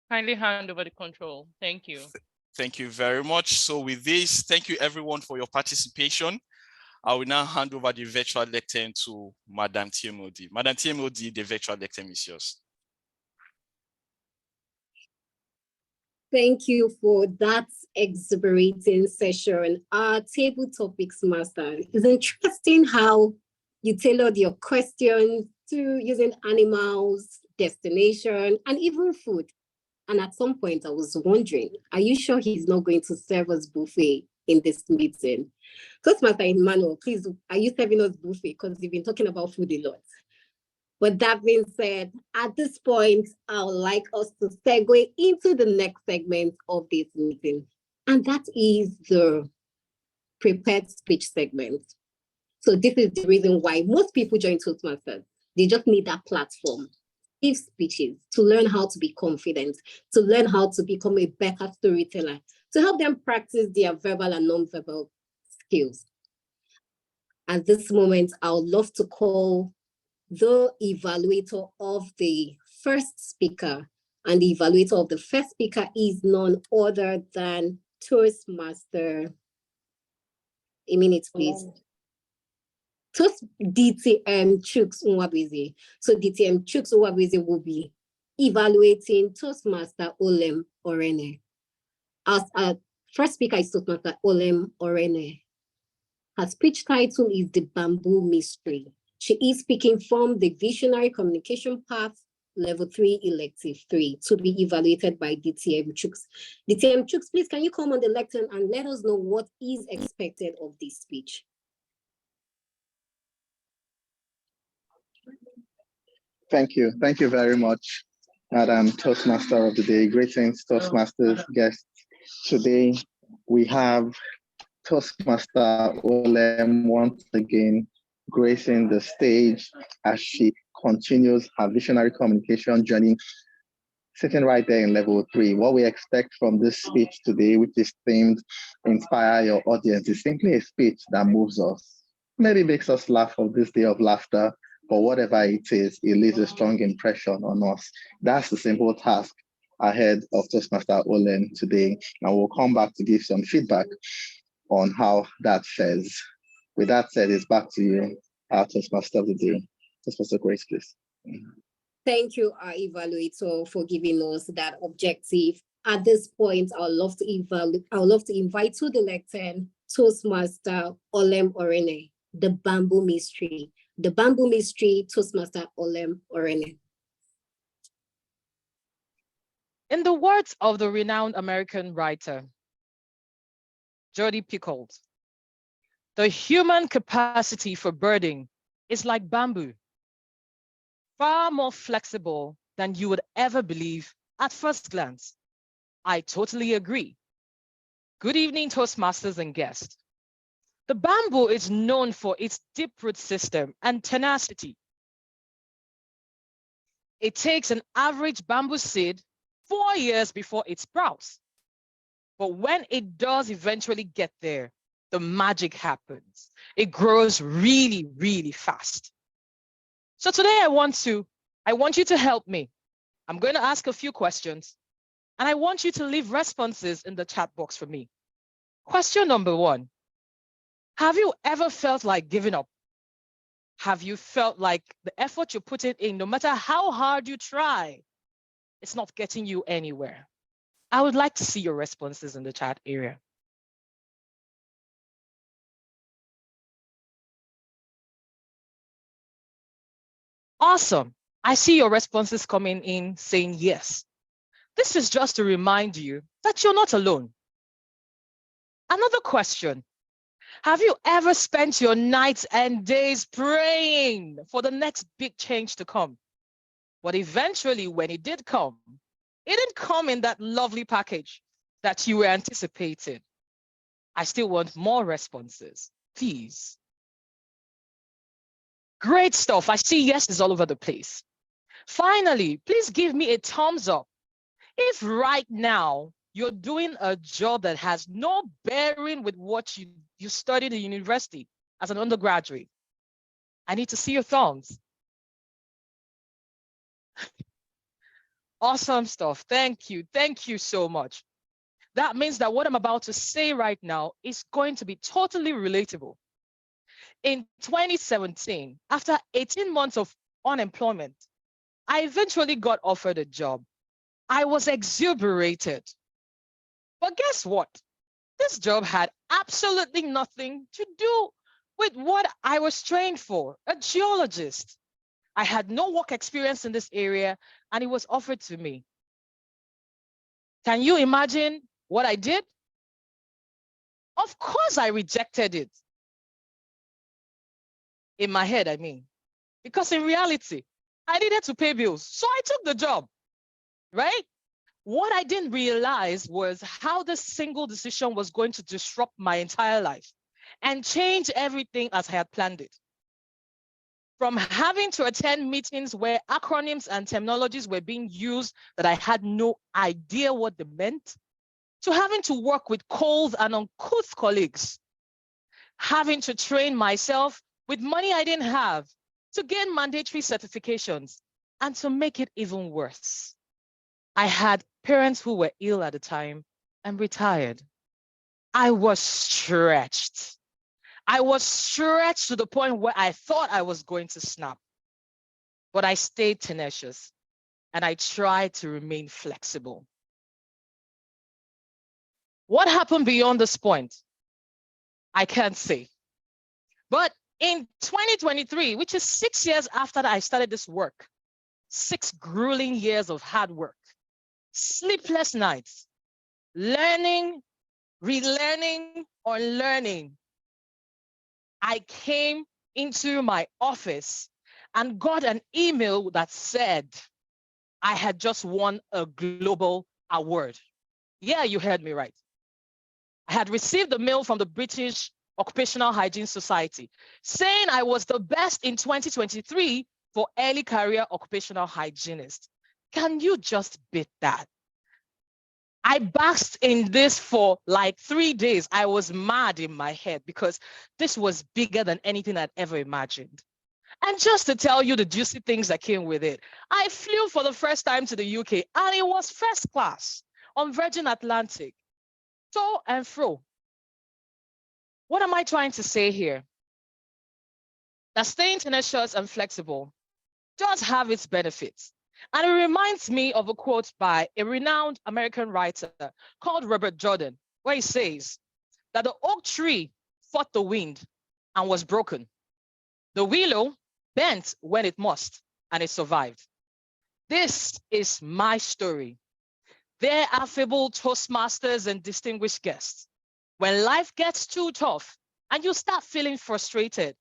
Kindly hand over the control. Thank you. Thank you very much. So with this, thank you everyone for your participation. I will now hand over the virtual lectern to Madam TMOD. Madam TMOD, the virtual lectern is yours. Thank you for that exuberating session. Our table topics master. It's interesting how you tailored your questions to using animals, destination, and even food. And at some point I was wondering, are you sure he's not going to serve us buffet in this meeting? Toastmaster Emmanuel, please, are you serving us buffet? Because you've been talking about food a lot. But that being said, at this point, I would like us to segue into the next segment of this meeting. And that is the prepared speech segment. So this is the reason why most people join Toastmasters. They just need that platform, give speeches, to learn how to be confident, to learn how to become a better storyteller, to help them practice their verbal and non-verbal skills. At this moment, I would love to call the evaluator of the first speaker, and the evaluator of the first speaker is none other than Toastmaster. A minute, please. DTM Chuks Nwabeze. So DTM Chuks Nwabeze will be evaluating Toastmaster Olem Orene. As our first speaker is Toastmaster Olem Orene. Her speech title is The Bamboo Mystery. She is speaking from the Visionary Communication Path, Level 3, Elective 3, to be evaluated by DTM Chuks. DTM Chuks, please, can you come on the lectern and let us know what is expected of this speech? Thank you. Thank you very much, Madam Toastmaster of the Day. Greetings, Toastmasters guests. Today, we have Toastmaster Olem once again gracing the stage as she continues her visionary communication journey, sitting right there in level 3. What we expect from this speech today, which is themed Inspire Your Audience, is simply a speech that moves us, maybe makes us laugh on this day of laughter, but whatever it is, it leaves a strong impression on us. That's the simple task ahead of Toastmaster Olen today, and we'll come back to give some feedback on how that fares. With that said, it's back to you, our Toastmaster of the day. Toastmaster Grace, please. Thank you, our evaluator, for giving us that objective. At this point, I would love to invite to the lectern Toastmaster Olem Orene, the Bamboo Mystery. The Bamboo Mystery, Toastmaster Olem Orene. In the words of the renowned American writer, Jodi Picoult, the human capacity for birding is like bamboo, far more flexible than you would ever believe at first glance. I totally agree. Good evening, Toastmasters and guests. The bamboo is known for its deep root system and tenacity. It takes an average bamboo seed 4 years before it sprouts. But when it does eventually get there, the magic happens. It grows really, really fast. So today I want you to help me. I'm going to ask a few questions, and I want you to leave responses in the chat box for me. Question number 1. Have you ever felt like giving up? Have you felt like the effort you put in, no matter how hard you try, it's not getting you anywhere? I would like to see your responses in the chat area. Awesome. I see your responses coming in saying yes. This is just to remind you that you're not alone. Another question. Have you ever spent your nights and days praying for the next big change to come? But eventually, when it did come, it didn't come in that lovely package that you were anticipating. I still want more responses, please. Great stuff. I see yeses all over the place. Finally, please give me a thumbs up if right now you're doing a job that has no bearing with what you studied in university as an undergraduate. I need to see your thumbs. Awesome stuff. Thank you. Thank you so much. That means that what I'm about to say right now is going to be totally relatable. In 2017, after 18 months of unemployment, I eventually got offered a job. I was exuberated. But guess what? This job had absolutely nothing to do with what I was trained for, a geologist. I had no work experience in this area, and it was offered to me. Can you imagine what I did? Of course, I rejected it. In my head, I mean, because in reality, I needed to pay bills, so I took the job, right? What I didn't realize was how this single decision was going to disrupt my entire life and change everything as I had planned it. From having to attend meetings where acronyms and terminologies were being used that I had no idea what they meant, to having to work with cold and uncouth colleagues, having to train myself with money I didn't have, to gain mandatory certifications, and to make it even worse, I had parents who were ill at the time and retired. I was stretched. I was stretched to the point where I thought I was going to snap. But I stayed tenacious and I tried to remain flexible. What happened beyond this point? I can't say. But in 2023, which is 6 years after I started this work, 6 grueling years of hard work, sleepless nights, learning, relearning, or learning, I came into my office and got an email that said I had just won a global award. Yeah, you heard me right. I had received a mail from the British Occupational Hygiene Society saying I was the best in 2023 for early career occupational hygienist. Can you just beat that? I basked in this for like 3 days. I was mad in my head because this was bigger than anything I'd ever imagined. And just to tell you the juicy things that came with it, I flew for the first time to the UK and it was first class on Virgin Atlantic, to and fro. What am I trying to say here? That staying tenacious and flexible does have its benefits. And it reminds me of a quote by a renowned American writer called Robert Jordan, where he says that the oak tree fought the wind and was broken. The willow bent when it must, and it survived. This is my story. There are affable Toastmasters and distinguished guests. When life gets too tough and you start feeling frustrated,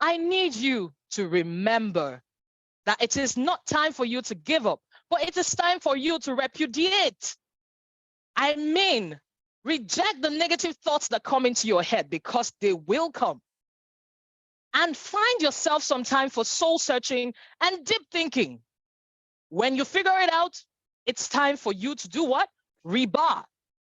I need you to remember that it is not time for you to give up, but it is time for you to repudiate. I mean, reject the negative thoughts that come into your head because they will come. And find yourself some time for soul searching and deep thinking. When you figure it out, it's time for you to do what? Rebar.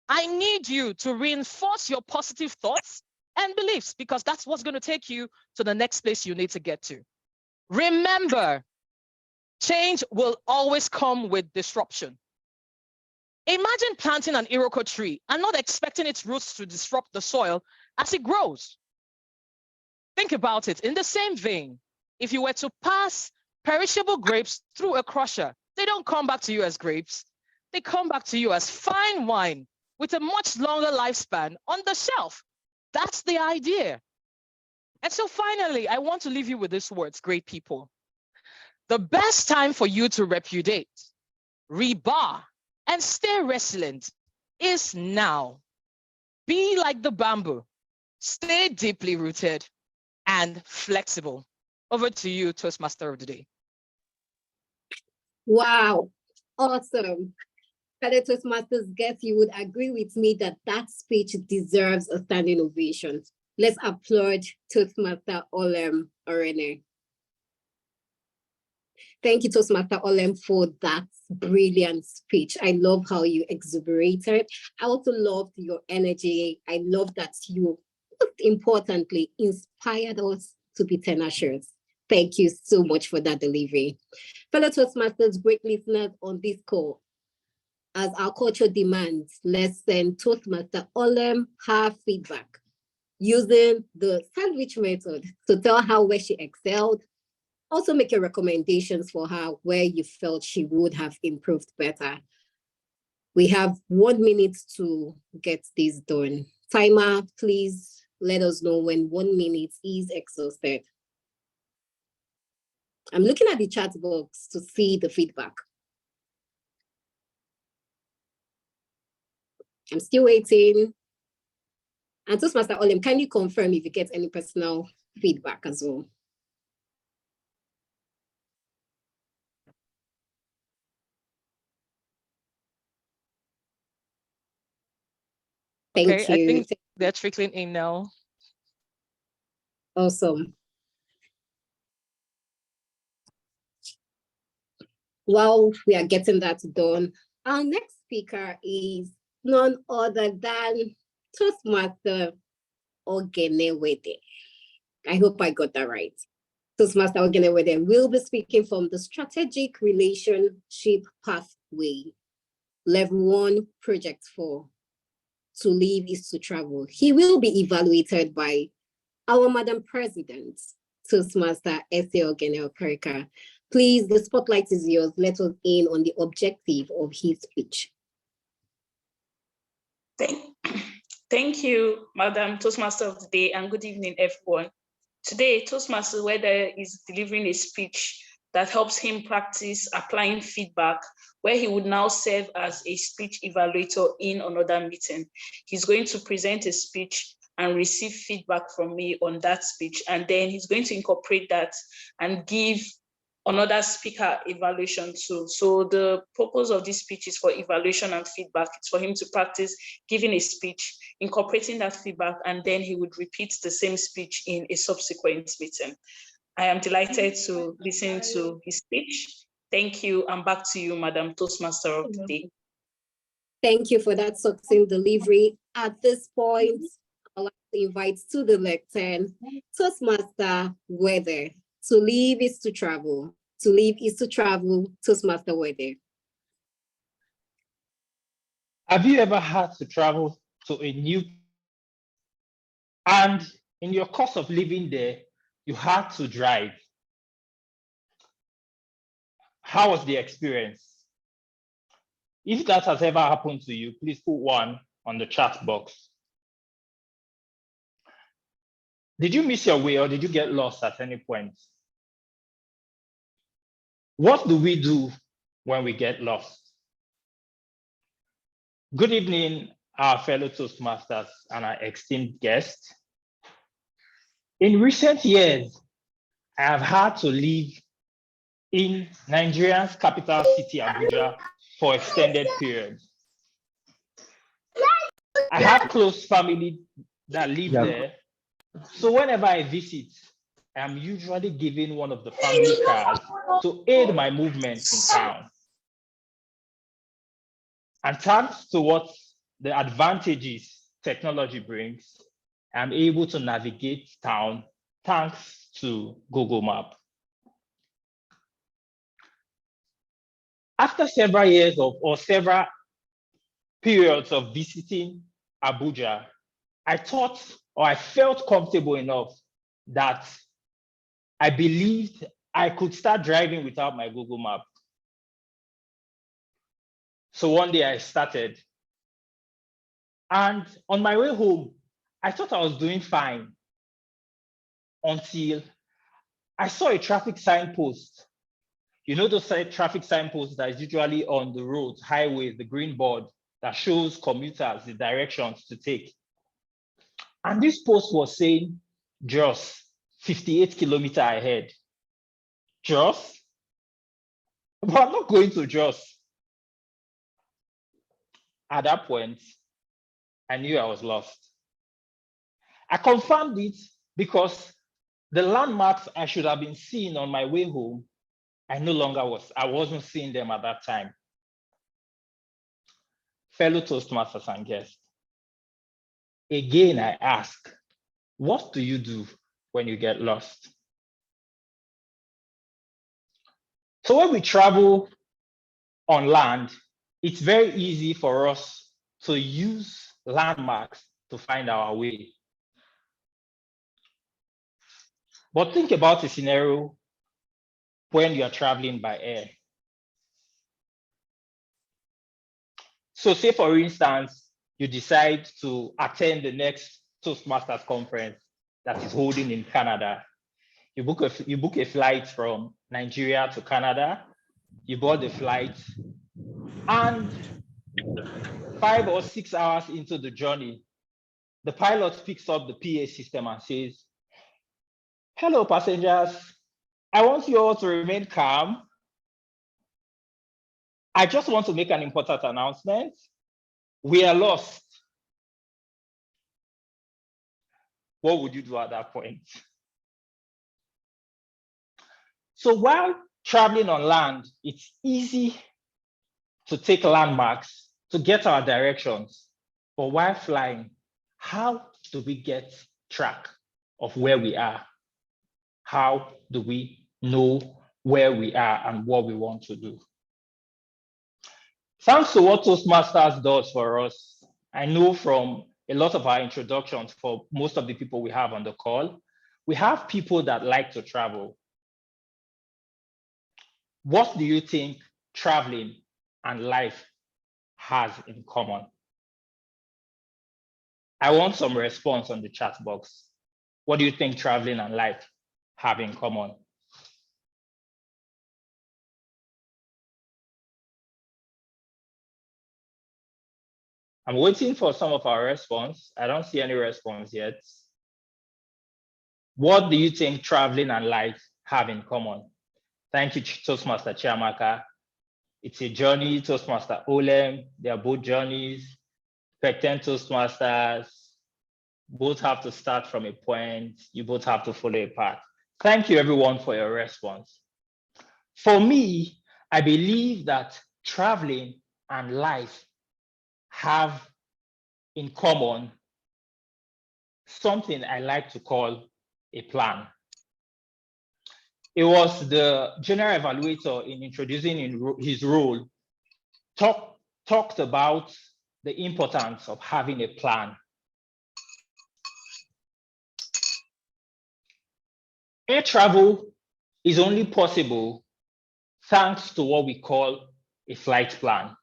I need you to reinforce your positive thoughts and beliefs because that's what's going to take you to the next place you need to get to. Remember, change will always come with disruption. Imagine planting an Iroko tree and not expecting its roots to disrupt the soil as it grows. Think about it. In the same vein, if you were to pass perishable grapes through a crusher, they don't come back to you as grapes. They come back to you as fine wine with a much longer lifespan on the shelf. That's the idea. And so finally, I want to leave you with these words, great people. The best time for you to repudiate, rebar, and stay resilient is now. Be like the bamboo, stay deeply rooted and flexible. Over to you, Toastmaster of the Day. Wow, awesome. Fellow Toastmasters guests, you would agree with me that that speech deserves a standing ovation. Let's applaud Toastmaster Olem Orene. Thank you, Toastmaster Olem, for that brilliant speech. I love how you exuberated. I also loved your energy. I love that you, most importantly, inspired us to be tenacious. Thank you so much for that delivery. Fellow Toastmasters, great listeners on this call. As our culture demands, let's send Toastmaster Olem her feedback using the sandwich method to tell her where she excelled. Also make your recommendations for her where you felt she would have improved better. We have 1 minute to get this done. Timer, please let us know when 1 minute is exhausted. I'm looking at the chat box to see the feedback. I'm still waiting. And Toastmaster Olem, can you confirm if you get any personal feedback as well? Thank you. I think they're trickling in now. Awesome. While we are getting that done, our next speaker is none other than Toastmaster Eseoghene. I hope I got that right. Toastmaster Eseoghene will be speaking from the Strategic Relationship Pathway, Level 1, Project 4. To live is to travel. He will be evaluated by our Madam President, Toastmaster Eseoghene Okereka. Please, the spotlight is yours. Let us in on the objective of his speech. Thank you, Madam Toastmaster of the Day, and good evening, everyone. Today, Toastmaster Whether is delivering a speech that helps him practice applying feedback, where he would now serve as a speech evaluator in another meeting. He's going to present a speech and receive feedback from me on that speech, and then he's going to incorporate that and give another speaker evaluation too. So the purpose of this speech is for evaluation and feedback. It's for him to practice giving a speech, incorporating that feedback, and then he would repeat the same speech in a subsequent meeting. I am delighted to listen to his speech. Thank you, and back to you, Madam Toastmaster of the Day. Thank you for that succinct delivery. At this point, I'd like to invite to the lectern, Toastmaster Weather. To live is to travel. To live is to travel. Toastmaster Weather. Have you ever had to travel to a new, and in your course of living there, you had to drive? How was the experience? If that has ever happened to you, please put 1 on the chat box. Did you miss your way or did you get lost at any point? What do we do when we get lost? Good evening, our fellow Toastmasters and our esteemed guests. In recent years, I have had to live in Nigeria's capital city, Abuja, for extended periods. I have close family that live there. So whenever I visit, I'm usually given one of the family cars to aid my movements in town. And thanks to what the advantages technology brings, I'm able to navigate town thanks to Google Maps. After several years or several periods of visiting Abuja, I thought or I felt comfortable enough that I believed I could start driving without my Google Map. So one day I started. And on my way home, I thought I was doing fine until I saw a traffic signpost. You know those traffic signposts that is usually on the roads, highways, the green board that shows commuters the directions to take. And this post was saying, Jos, 58 kilometers ahead. Jos? But I'm not going to Jos. At that point, I knew I was lost. I confirmed it because the landmarks I should have been seeing on my way home, I wasn't seeing them at that time. Fellow Toastmasters and guests, again, I ask, what do you do when you get lost? So when we travel on land, it's very easy for us to use landmarks to find our way. But think about a scenario when you're traveling by air. So say, for instance, you decide to attend the next Toastmasters conference that is holding in Canada. You book a flight from Nigeria to Canada, you board the flight, and 5 or 6 hours into the journey, the pilot picks up the PA system and says, "Hello, passengers. I want you all to remain calm. I just want to make an important announcement. We are lost." What would you do at that point? So while traveling on land, it's easy to take landmarks to get our directions. But while flying, how do we get track of where we are? How do we know where we are and what we want to do? Thanks to what Toastmasters does for us, I know from a lot of our introductions for most of the people we have on the call, we have people that like to travel. What do you think traveling and life has in common? I want some response on the chat box. What do you think traveling and life have in common? I'm waiting for some of our response. I don't see any response yet. What do you think traveling and life have in common? Thank you, Toastmaster Chiamaka. It's a journey, Toastmaster Olem. They are both journeys. Pecten Toastmasters, both have to start from a point. You both have to follow a path. Thank you, everyone, for your response. For me, I believe that traveling and life have in common something I like to call a plan. It was the general evaluator in introducing his role talked about the importance of having a plan. Air travel is only possible thanks to what we call a flight plan.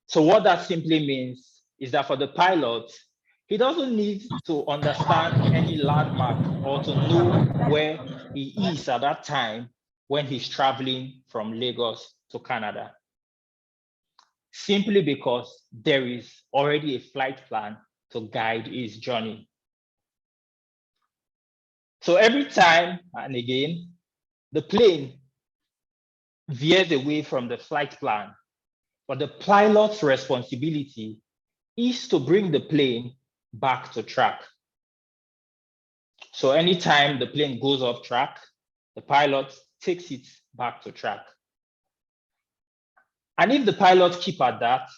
So what that simply means is that for the pilot, he doesn't need to understand any landmark or to know where he is at that time when he's traveling from Lagos to Canada, simply because there is already a flight plan to guide his journey. So every time and again, the plane veers away from the flight plan, but the pilot's responsibility is to bring the plane back to track. So anytime the plane goes off track, the pilot takes it back to track. And if the pilot keeps at that,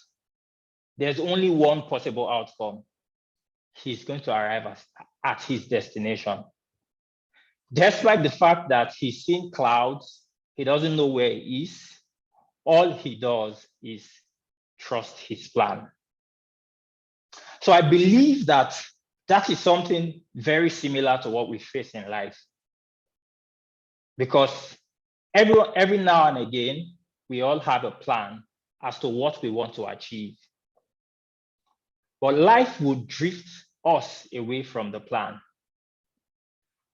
there's only one possible outcome. He's going to arrive at his destination. Despite the fact that he's seen clouds, he doesn't know where he is. All he does is trust his plan. So I believe that that is something very similar to what we face in life. Because every now and again, we all have a plan as to what we want to achieve. But life would drift us away from the plan.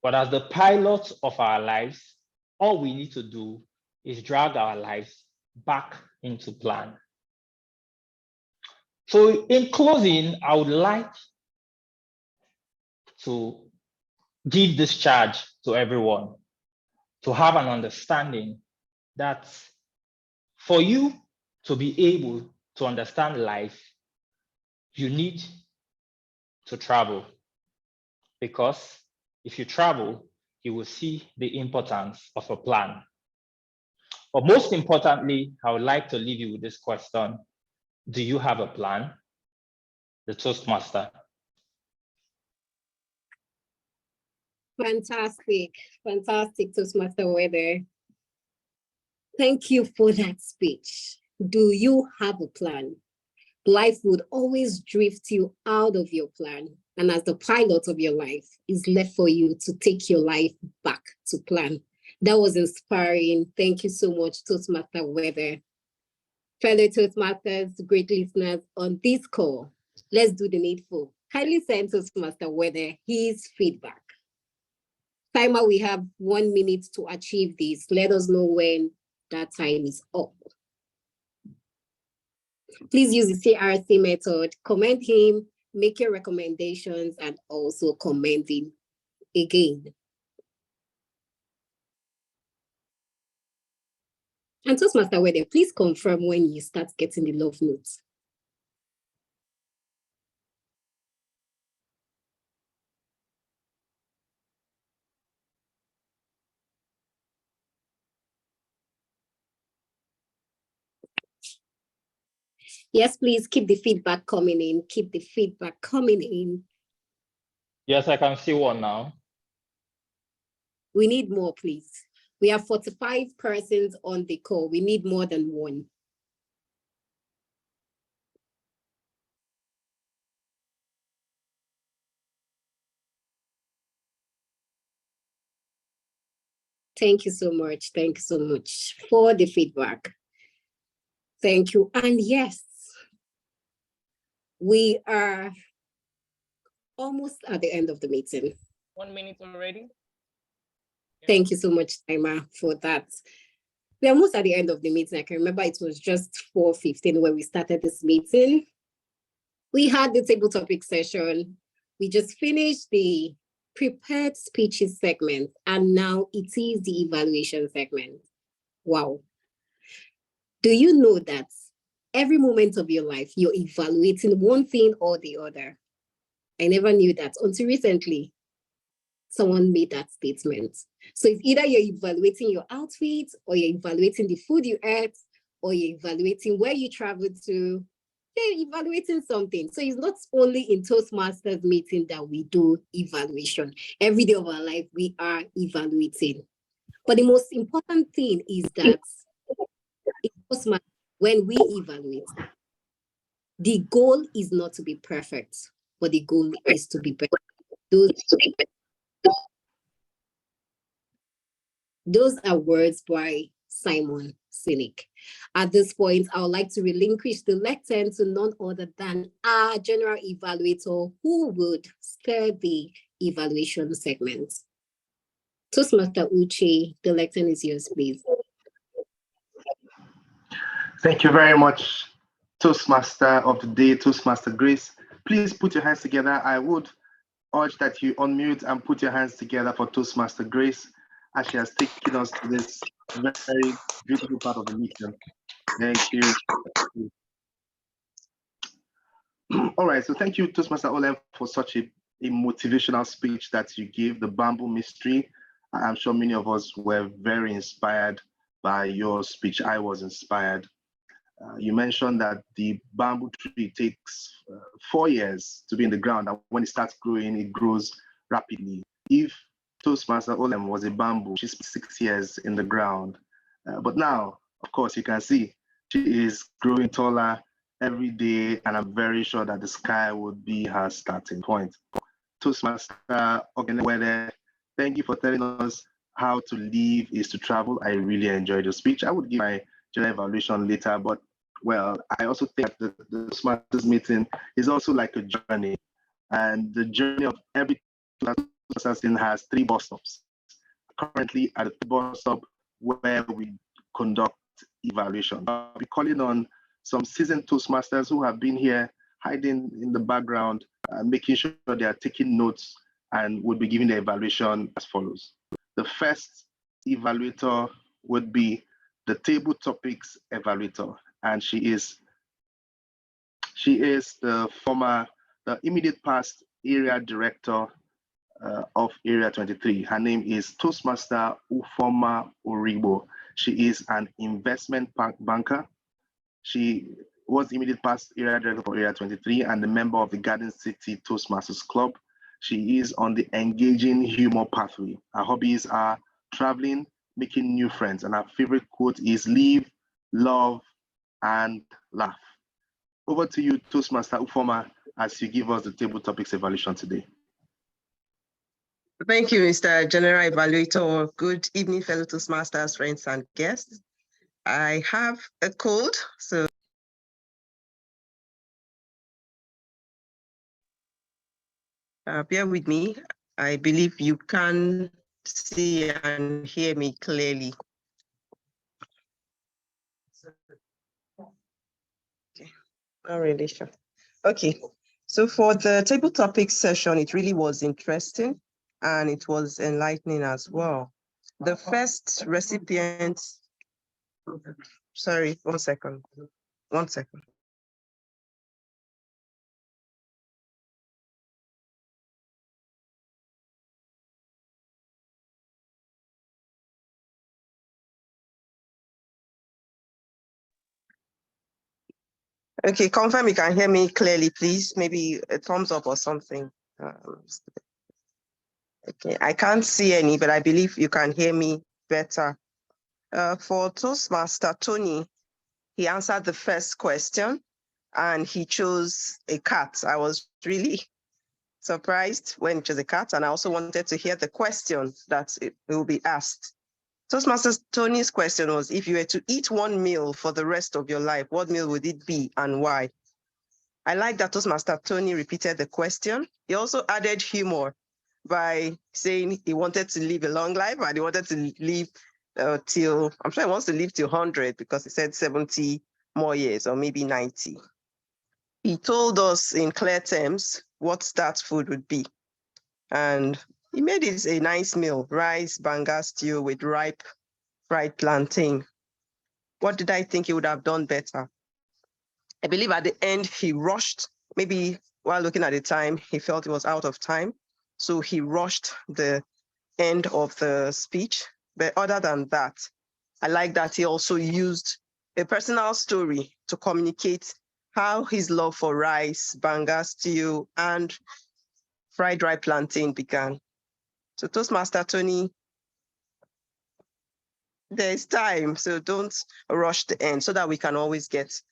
But as the pilots of our lives, all we need to do is drag our lives back into plan. So in closing, I would like to give this charge to everyone to have an understanding that for you to be able to understand life, you need to travel, because if you travel, you will see the importance of a plan. But most importantly, I would like to leave you with this question. Do you have a plan? The Toastmaster. Fantastic, fantastic, Toastmaster Weather. Thank you for that speech. Do you have a plan? Life would always drift you out of your plan. And as the pilot of your life, it's left for you to take your life back to plan. That was inspiring. Thank you so much, Toastmaster Weather. Fellow Toastmasters, great listeners on this call, let's do the needful. Kindly send Toastmaster Weather his feedback. Timer, we have 1 minute to achieve this. Let us know when that time is up. Please use the CRC method. Comment him, make your recommendations, and also comment him again. And Toastmaster Weather, please confirm when you start getting the love notes. Yes, please keep the feedback coming in. Keep the feedback coming in. Yes, I can see one now. We need more, please. We have 45 persons on the call. We need more than one. Thank you so much. Thank you so much for the feedback. Thank you. And yes, we are almost at the end of the meeting. 1 minute already. Thank you so much, Taima, for that. We're almost at the end of the meeting. I can remember it was just 4:15 when we started this meeting. We had the table topic session. We just finished the prepared speeches segment, and now it is the evaluation segment. Wow. Do you know that every moment of your life, you're evaluating one thing or the other? I never knew that until recently. Someone made that statement. So it's either you're evaluating your outfit, or you're evaluating the food you ate, or you're evaluating where you traveled to. You're evaluating something. So it's not only in Toastmasters meeting that we do evaluation. Every day of our life, we are evaluating. But the most important thing is that in Toastmasters, when we evaluate, the goal is not to be perfect, but the goal is to be better. Those are words by Simon Sinek. At this point, I would like to relinquish the lectern to none other than our general evaluator, who would steer the evaluation segment. Toastmaster Uche, the lectern is yours, please. Thank you very much, Toastmaster of the day, Toastmaster Grace. Please put your hands together. I would urge that you unmute and put your hands together for Toastmaster Grace, as she has taken us to this very beautiful part of the mission. Thank you. All right, so thank you, Toastmaster Olem, for such a motivational speech that you gave, the bamboo mystery. I'm sure many of us were very inspired by your speech. I was inspired. You mentioned that the bamboo tree takes 4 years to be in the ground, and when it starts growing, it grows rapidly. If Toastmaster Olem was a bamboo, she spent 6 years in the ground. But now, of course, you can see she is growing taller every day, and I'm very sure that the sky would be her starting point. Toastmaster Okereka, thank you for telling us how to live is to travel. I really enjoyed your speech. I would give my general evaluation later, but well, I also think that the Toastmasters meeting is also like a journey, and the journey of every Toastmasters has 3 bus stops. Currently at the bus stop where we conduct evaluation. I'll be calling on some seasoned Toastmasters who have been here hiding in the background, making sure they are taking notes, and would be giving the evaluation as follows. The first evaluator would be the table topics evaluator, and she is the immediate past area director of Area 23. Her name is Toastmaster Ufoma Oribo. She is an investment banker. She was the immediate past area director for Area 23 and a member of the Garden City Toastmasters Club. She is on the engaging humor pathway. Her hobbies are traveling, making new friends, and her favorite quote is live, love, and laugh. Over to you, Toastmaster Ufoma, as you give us the table topics evaluation today. Thank you, Mr. General Evaluator. Good evening, fellow Toastmasters, friends, and guests. I have a code, so bear with me. I believe you can see and hear me clearly. Okay, not really sure. Okay, so for the table topics session, it really was interesting and it was enlightening as well. The first recipient, sorry, 1 second. 1 second. Okay, confirm you can hear me clearly, please. Maybe a thumbs up or something. Okay, I can't see any, but I believe you can hear me better. For Toastmaster Tony, he answered the first question and he chose a cat. I was really surprised when he chose a cat, and I also wanted to hear the question that will be asked. Toastmaster Tony's question was, if you were to eat one meal for the rest of your life, what meal would it be and why? I like that Toastmaster Tony repeated the question. He also added humor by saying he wanted to live a long life and he wanted to live till, I'm sure he wants to live till 100 because he said 70 more years or maybe 90. He told us in clear terms what that food would be. And he made it a nice meal, rice, banga stew with ripe fried plantain. What did I think he would have done better? I believe at the end he rushed, maybe while looking at the time, he felt he was out of time. So he rushed the end of the speech. But other than that, I like that he also used a personal story to communicate how his love for rice, banga stew, and fried ripe plantain began. So Toastmaster Tony, there's time, so don't rush the end so that we can always get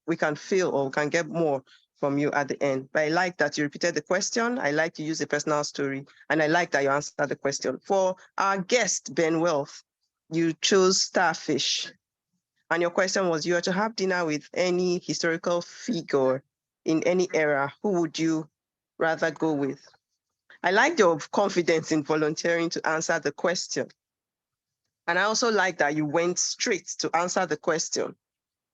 we can feel or we can get more from you at the end. But I like that you repeated the question. I like to use a personal story, and I like that you answered the question. For our guest, Ben Wealth, you chose starfish. And your question was, you are to have dinner with any historical figure in any era, who would you rather go with? I like your confidence in volunteering to answer the question. And I also like that you went straight to answer the question.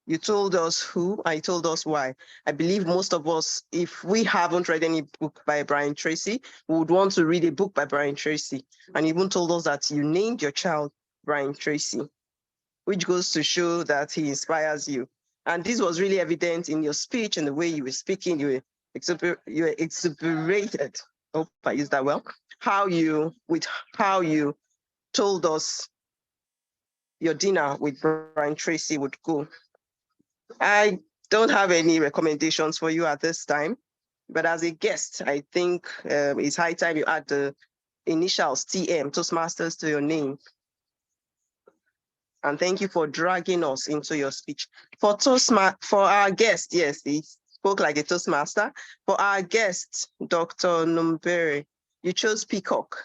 You told us who, I told us why. I believe most of us, if we haven't read any book by Brian Tracy, we would want to read a book by Brian Tracy. And you even told us that you named your child Brian Tracy, which goes to show that he inspires you. And this was really evident in your speech and the way you were speaking. You were exuberated. Hope I used that well. How you told us your dinner with Brian Tracy would go. I don't have any recommendations for you at this time, but as a guest, I think it's high time you add the initials TM, Toastmasters, to your name. And thank you for dragging us into your speech. For our guest, yes, he spoke like a Toastmaster. For our guest, Dr. Numbere, you chose peacock.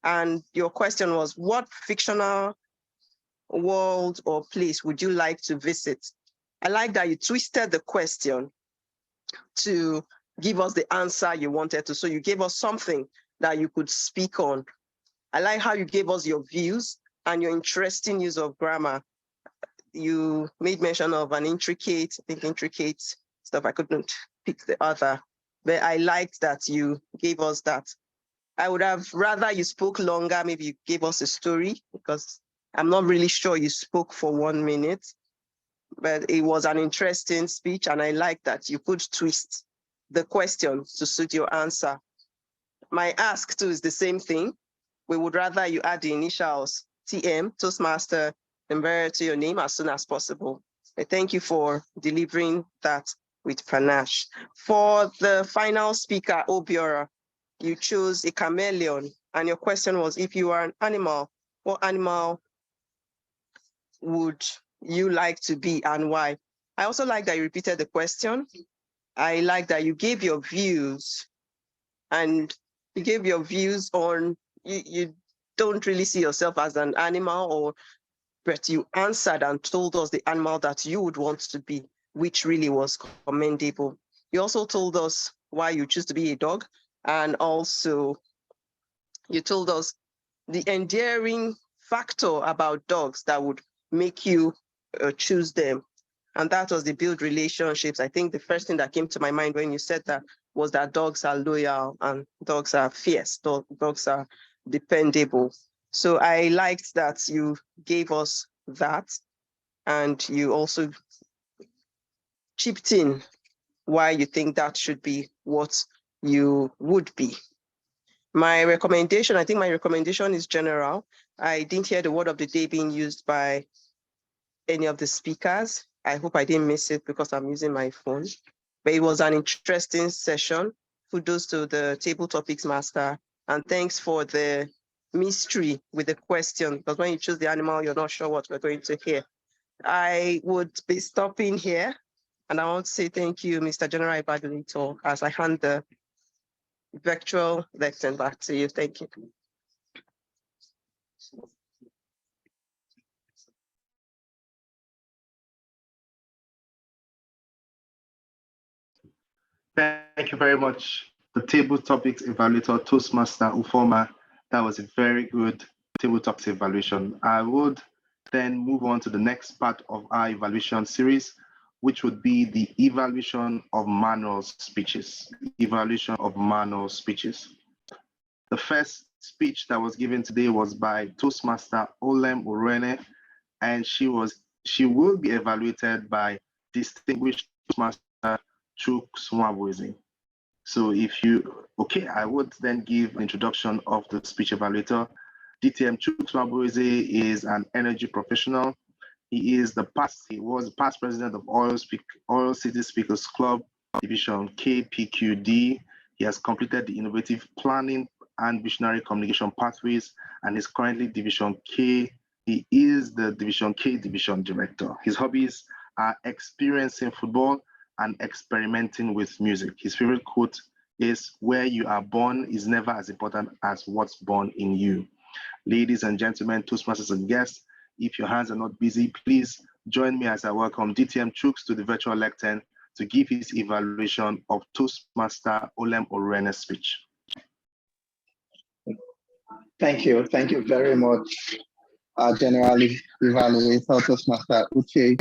And your question was, what fictional world or place would you like to visit? I like that you twisted the question to give us the answer you wanted to. So you gave us something that you could speak on. I like how you gave us your views and your interesting use of grammar. You made mention of an intricate stuff. I couldn't pick the other, but I liked that you gave us that. I would have rather you spoke longer. Maybe you gave us a story, because I'm not really sure you spoke for 1 minute, but it was an interesting speech. And I like that you could twist the question to suit your answer. My ask too is the same thing. We would rather you add the initials TM, Toastmaster, and bear to your name as soon as possible. I thank you for delivering that with panache. For the final speaker, Obiora, you chose a chameleon, and your question was, if you are an animal, what animal would you like to be and why? I also like that you repeated the question. I like that you gave your views, and you gave your views on, you don't really see yourself as an animal, but you answered and told us the animal that you would want to be, which really was commendable. You also told us why you choose to be a dog, and also you told us the endearing factor about dogs that would make you choose them. And that was the build relationships. I think the first thing that came to my mind when you said that was that dogs are loyal and dogs are fierce, dogs are dependable. So I liked that you gave us that, and you also chipped in why you think that should be what you would be. My recommendation, I think my recommendation is general. I didn't hear the word of the day being used by any of the speakers. I hope I didn't miss it because I'm using my phone. But it was an interesting session. Kudos to the table topics master. And thanks for the mystery with the question, because when you choose the animal, you're not sure what we're going to hear. I would be stopping here. And I want to say thank you, Mr. General Evaluator, as I hand the virtual lecture back to you. Thank you. Thank you very much. The table topics evaluator, Toastmaster Ufoma. That was a very good table topics evaluation. I would then move on to the next part of our evaluation series, which would be the evaluation of manual speeches. Evaluation of manual speeches. The first speech that was given today was by Toastmaster Olem Orene, and she will be evaluated by distinguished Toastmaster Chuk Swabweze. So okay, I would then give an introduction of the speech evaluator. DTM Chuk Swabweze is an energy professional. He was the past president of Oil City Speakers Club, Division KPQD. He has completed the innovative planning and visionary communication pathways and is currently Division K. He is the Division K Division Director. His hobbies are experiencing football and experimenting with music. His favorite quote is, "Where you are born is never as important as what's born in you." Ladies and gentlemen, Toastmasters and guests, if your hands are not busy, please join me as I welcome DTM Chuks to the virtual lectern to give his evaluation of Toastmaster Olem Orene's speech. Thank you very much, General Evaluator Toastmaster Uche.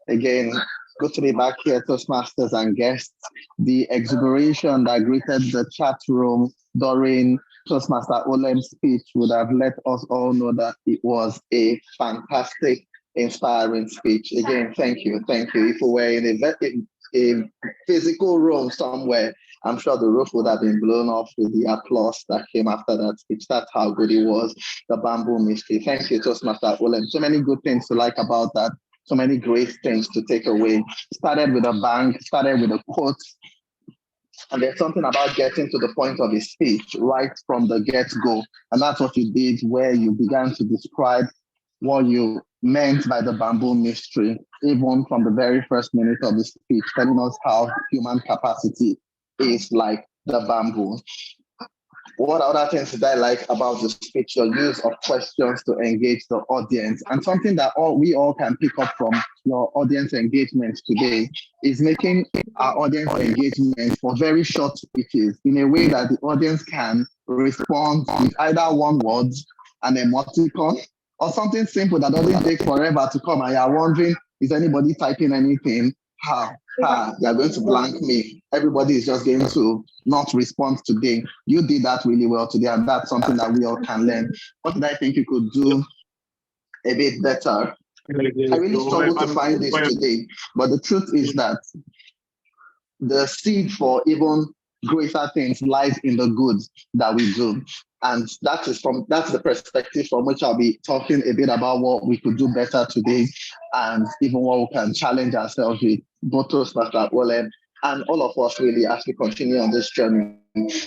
Again, good to be back here, Toastmasters and guests. The exuberation that greeted the chat room during Toastmaster Olem's speech would have let us all know that it was a fantastic, inspiring speech. Again, thank you. If we were in a physical room somewhere, I'm sure the roof would have been blown off with the applause that came after that speech. That's how good it was, the bamboo mystery. Thank you, Toastmaster Olem. So many good things to like about that. So many great things to take away. Started with a bang, started with a quote. And there's something about getting to the point of a speech right from the get-go. And that's what you did, where you began to describe what you meant by the bamboo mystery, even from the very first minute of the speech, telling us how human capacity is like the bamboo. What other things did I like about the speech? Your use of questions to engage the audience. And something that we all can pick up from your audience engagement today is making our audience engagement for very short speeches in a way that the audience can respond with either one word, an emoticon, or something simple that doesn't take forever to come. And you're wondering, is anybody typing anything? They're going to blank me. Everybody is just going to not respond today. You did that really well today, and that's something that we all can learn. What did I think you could do a bit better? I really struggled to find this today, but the truth is that the seed for even greater things lies in the good that we do. And that's the perspective from which I'll be talking a bit about what we could do better today, and even what we can challenge ourselves with, both Toastmaster Olem and all of us really as we continue on this journey.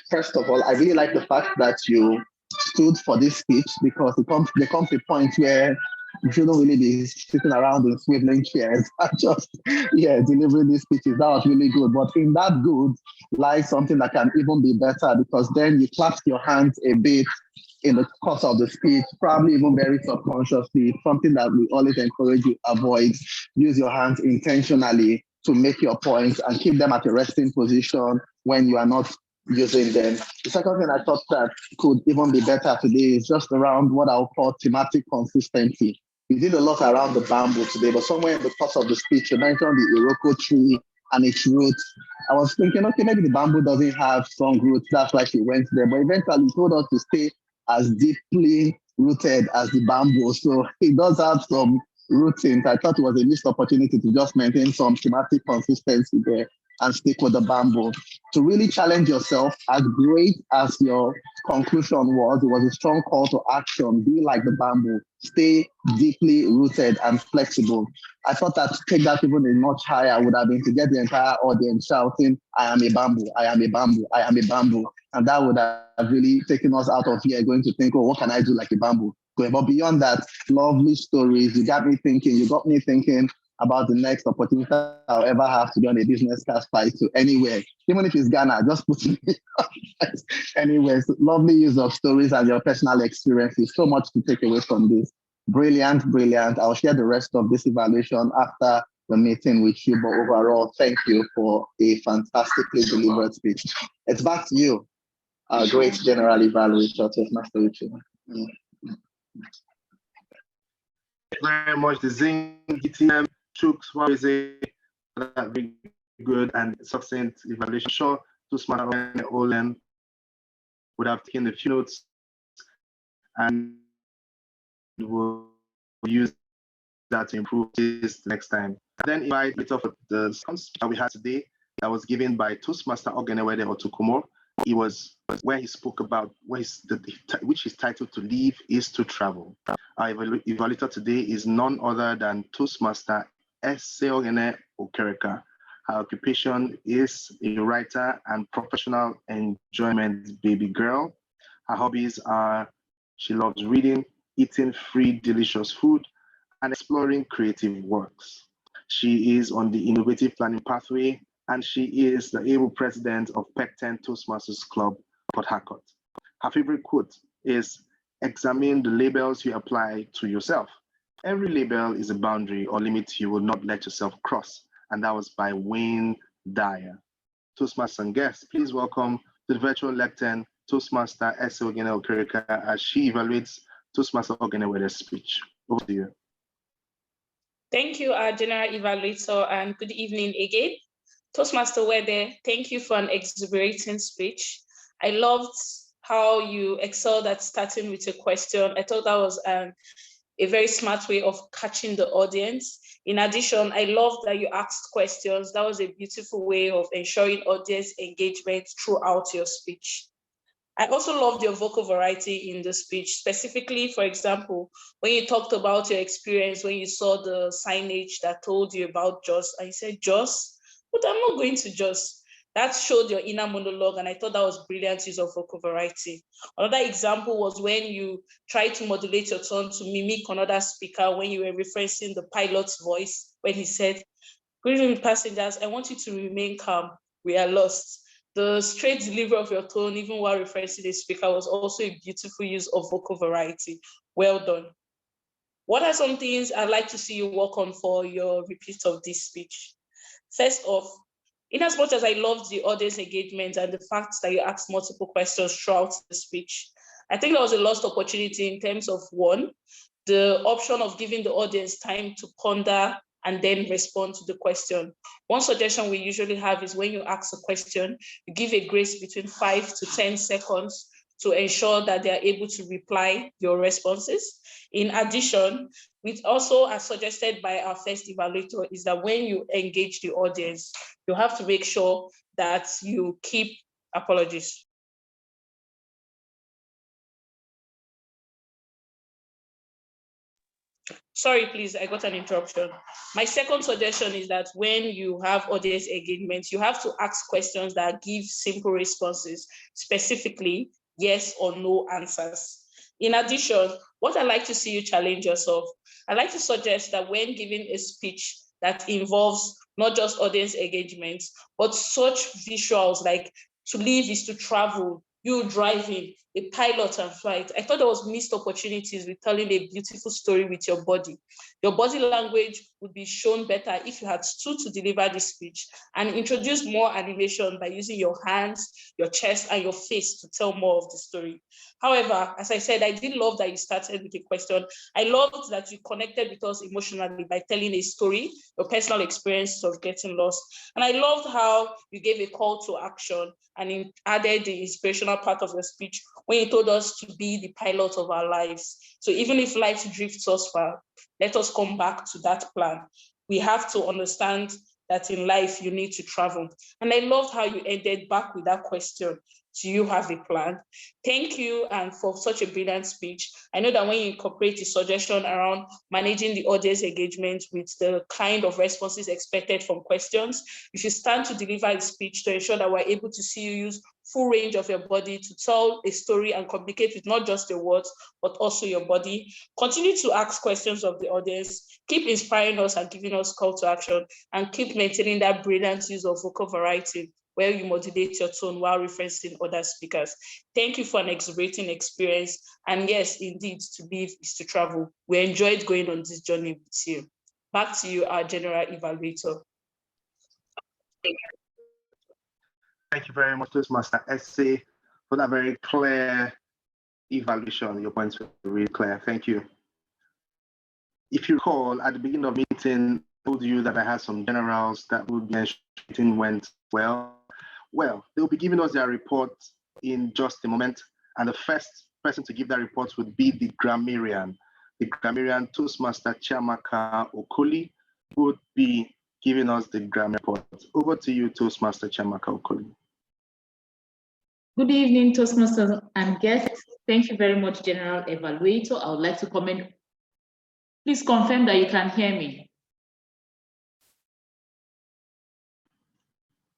First of all, I really like the fact that you stood for this speech, because there comes a point where you shouldn't really be sitting around in swiveling chairs and just delivering these speeches. That was really good. But in that good lies something that can even be better, because then you clasp your hands a bit in the course of the speech, probably even very subconsciously, something that we always encourage you to avoid. Use your hands intentionally to make your points and keep them at a resting position when you are not using them. The second thing I thought that could even be better today is just around what I'll call thematic consistency. We did a lot around the bamboo today, but somewhere in the course of the speech, you mentioned the Iroko tree and its roots. I was thinking, okay, maybe the bamboo doesn't have strong roots, that's why she went there. But eventually he told us to stay as deeply rooted as the bamboo. So it does have some rootings. I thought it was a missed opportunity to just maintain some thematic consistency there and stick with the bamboo. To really challenge yourself, as great as your conclusion was, it was a strong call to action. Be like the bamboo. Stay deeply rooted and flexible. I thought that to take that even a notch higher would have been to get the entire audience shouting, "I am a bamboo, I am a bamboo, I am a bamboo." And that would have really taken us out of here going to think, oh, what can I do like a bamboo? But beyond that, lovely stories. You got me thinking about the next opportunity I'll ever have to be on a business class flight to anywhere. Even if it's Ghana, just put me anywhere. So lovely use of stories and your personal experiences. So much to take away from this. Brilliant. I'll share the rest of this evaluation after the meeting with you. But overall, thank you for a fantastically delivered speech. It's back to you, great General Evaluator, Toastmaster Uche. Very much the Zing TM Chooks was a very good and succinct evaluation. Sure, Toastmaster Olem would have taken a few notes and will use that to improve this next time. And then invite later for the response that we had today that was given by Toastmaster Ogenewede Otukumo. It was where he spoke about which is titled "To Live is to Travel." Our evaluator today is none other than Toastmaster Eseoghene Okereka. Her occupation is a writer and professional enjoyment baby girl. Her hobbies are she loves reading, eating free delicious food, and exploring creative works. She is on the innovative planning pathway, and she is the able president of Pecten Toastmasters Club, Port Harcourt. Her favorite quote is, "Examine the labels you apply to yourself. Every label is a boundary or limit you will not let yourself cross." And that was by Wayne Dyer. Toastmasters and guests, please welcome to the virtual lectern, Toastmaster Eseoghene Okereka, as she evaluates Toastmaster Ogenewede's speech. Over to you. Thank you, our General Evaluator, and good evening again. Toastmaster Wede, thank you for an exuberating speech. I loved how you excelled at starting with a question. I thought that was a very smart way of catching the audience. In addition, I love that you asked questions. That was a beautiful way of ensuring audience engagement throughout your speech. I also loved your vocal variety in the speech, specifically, for example, when you talked about your experience, when you saw the signage that told you about Jos, and you said, Jos, but I'm not going to Jos. That showed your inner monologue, and I thought that was brilliant use of vocal variety. Another example was when you tried to modulate your tone to mimic another speaker when you were referencing the pilot's voice, when he said, "Good evening, passengers, I want you to remain calm. We are lost." The straight delivery of your tone, even while referencing the speaker, was also a beautiful use of vocal variety. Well done. What are some things I'd like to see you work on for your repeat of this speech? First off, in as much as I loved the audience engagement and the fact that you asked multiple questions throughout the speech, I think there was a lost opportunity in terms of, one, the option of giving the audience time to ponder and then respond to the question. One suggestion we usually have is when you ask a question, you give a grace between 5 to 10 seconds to ensure that they are able to reply your responses. In addition, which also as suggested by our first evaluator, is that when you engage the audience, you have to make sure that you keep, apologies. Sorry, please, I got an interruption. My second suggestion is that when you have audience engagement, you have to ask questions that give simple responses, specifically yes or no answers. In addition, what I'd like to see you challenge yourself, I'd like to suggest that when giving a speech that involves not just audience engagement, but such visuals like to live is to travel, you driving, a pilot and flight. I thought there was missed opportunities with telling a beautiful story with your body. Your body language would be shown better if you had stood to deliver this speech and introduce more animation by using your hands, your chest, and your face to tell more of the story. However, as I said, I did love that you started with a question. I loved that you connected with us emotionally by telling a story, your personal experience of getting lost. And I loved how you gave a call to action and added the inspirational part of your speech when you told us to be the pilot of our lives. So even if life drifts us far, let us come back to that plan. We have to understand that in life you need to travel. And I loved how you ended back with that question. Do you have a plan? Thank you and for such a brilliant speech. I know that when you incorporate a suggestion around managing the audience engagement with the kind of responses expected from questions, you should stand to deliver a speech to ensure that we're able to see you use full range of your body to tell a story and communicate with not just your words, but also your body. Continue to ask questions of the audience, keep inspiring us and giving us call to action, and keep maintaining that brilliant use of vocal variety where you modulate your tone while referencing other speakers. Thank you for an exuberating experience. And yes, indeed, to live is to travel. We enjoyed going on this journey with you. Back to you, our General Evaluator. Thank you very much, Toastmaster Essay, for that very clear evaluation. Your points were really clear. Thank you. If you recall, at the beginning of the meeting, I told you that I had some generals that would be meeting went well. Well, they'll be giving us their report in just a moment. And the first person to give that report would be the grammarian. The grammarian Toastmaster Chiamaka Okoli would be giving us the grammar report. Over to you, Toastmaster Chiamaka Okoli. Good evening, Toastmasters and guests. Thank you very much, General Evaluator. I would like to comment. Please confirm that you can hear me.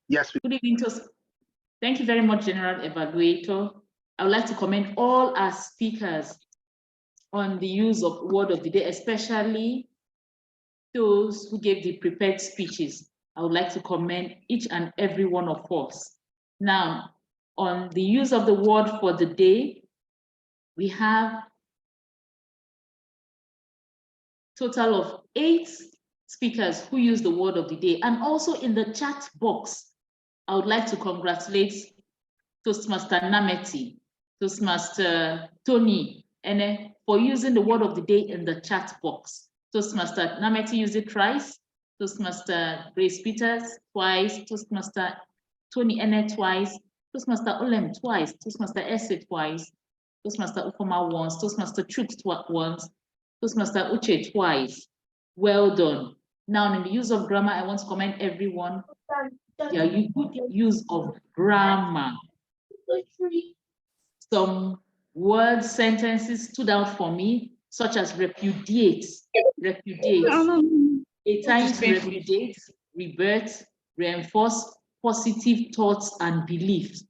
Yes. Good evening, Toastmasters. Thank you very much, General Evaluator. I would like to commend all our speakers on the use of word of the day, especially those who gave the prepared speeches. I would like to commend each and every one of us. Now, on the use of the word for the day, we have total of 8 speakers who use the word of the day. And also in the chat box, I would like to congratulate Toastmaster Nameti, Toastmaster Tony, and for using the word of the day in the chat box. Toastmaster Nameti used it twice, Toastmaster Grace Peters twice, Toastmaster Tony Ene twice, Toastmaster Olem twice, Toastmaster Ese twice, Toastmaster Ufoma once, Toastmaster Chuk once, Toastmaster Uche twice. Well done. Now, in the use of grammar, I want to commend everyone. Yeah, good use of grammar. Some words, sentences stood out for me, such as repudiate, a times repudiate, revert, reinforce positive thoughts and beliefs.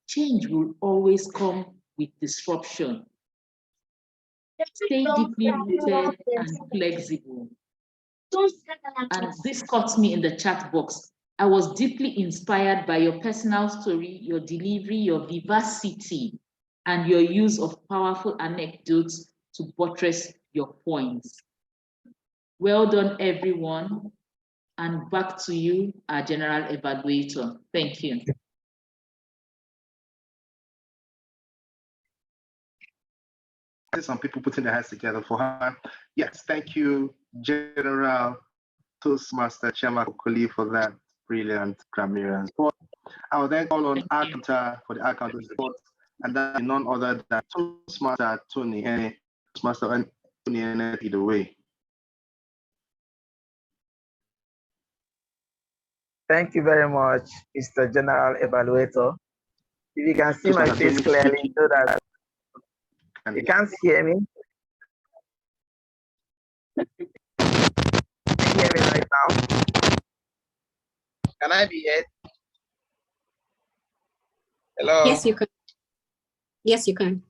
Change will always come with disruption. Stay deeply rooted and flexible. And this caught me in the chat box. I was deeply inspired by your personal story, your delivery, your vivacity, and your use of powerful anecdotes to buttress your points. Well done, everyone. And back to you, our General Evaluator. Thank you. Some people putting their hands together for her. Yes, thank you, General Toastmaster Chiamaka Okoli, for that brilliant grammarian report. I will then call on our counter for the accountant's report, and that is none other than Toastmaster Tony Ene. Toastmaster Tony Ene, either way. Thank you very much, Mr. General Evaluator. If you can see my face clearly, so that you can't hear me. Can you hear me right now? Can I be heard? Hello? Yes, you can. Yes, you can.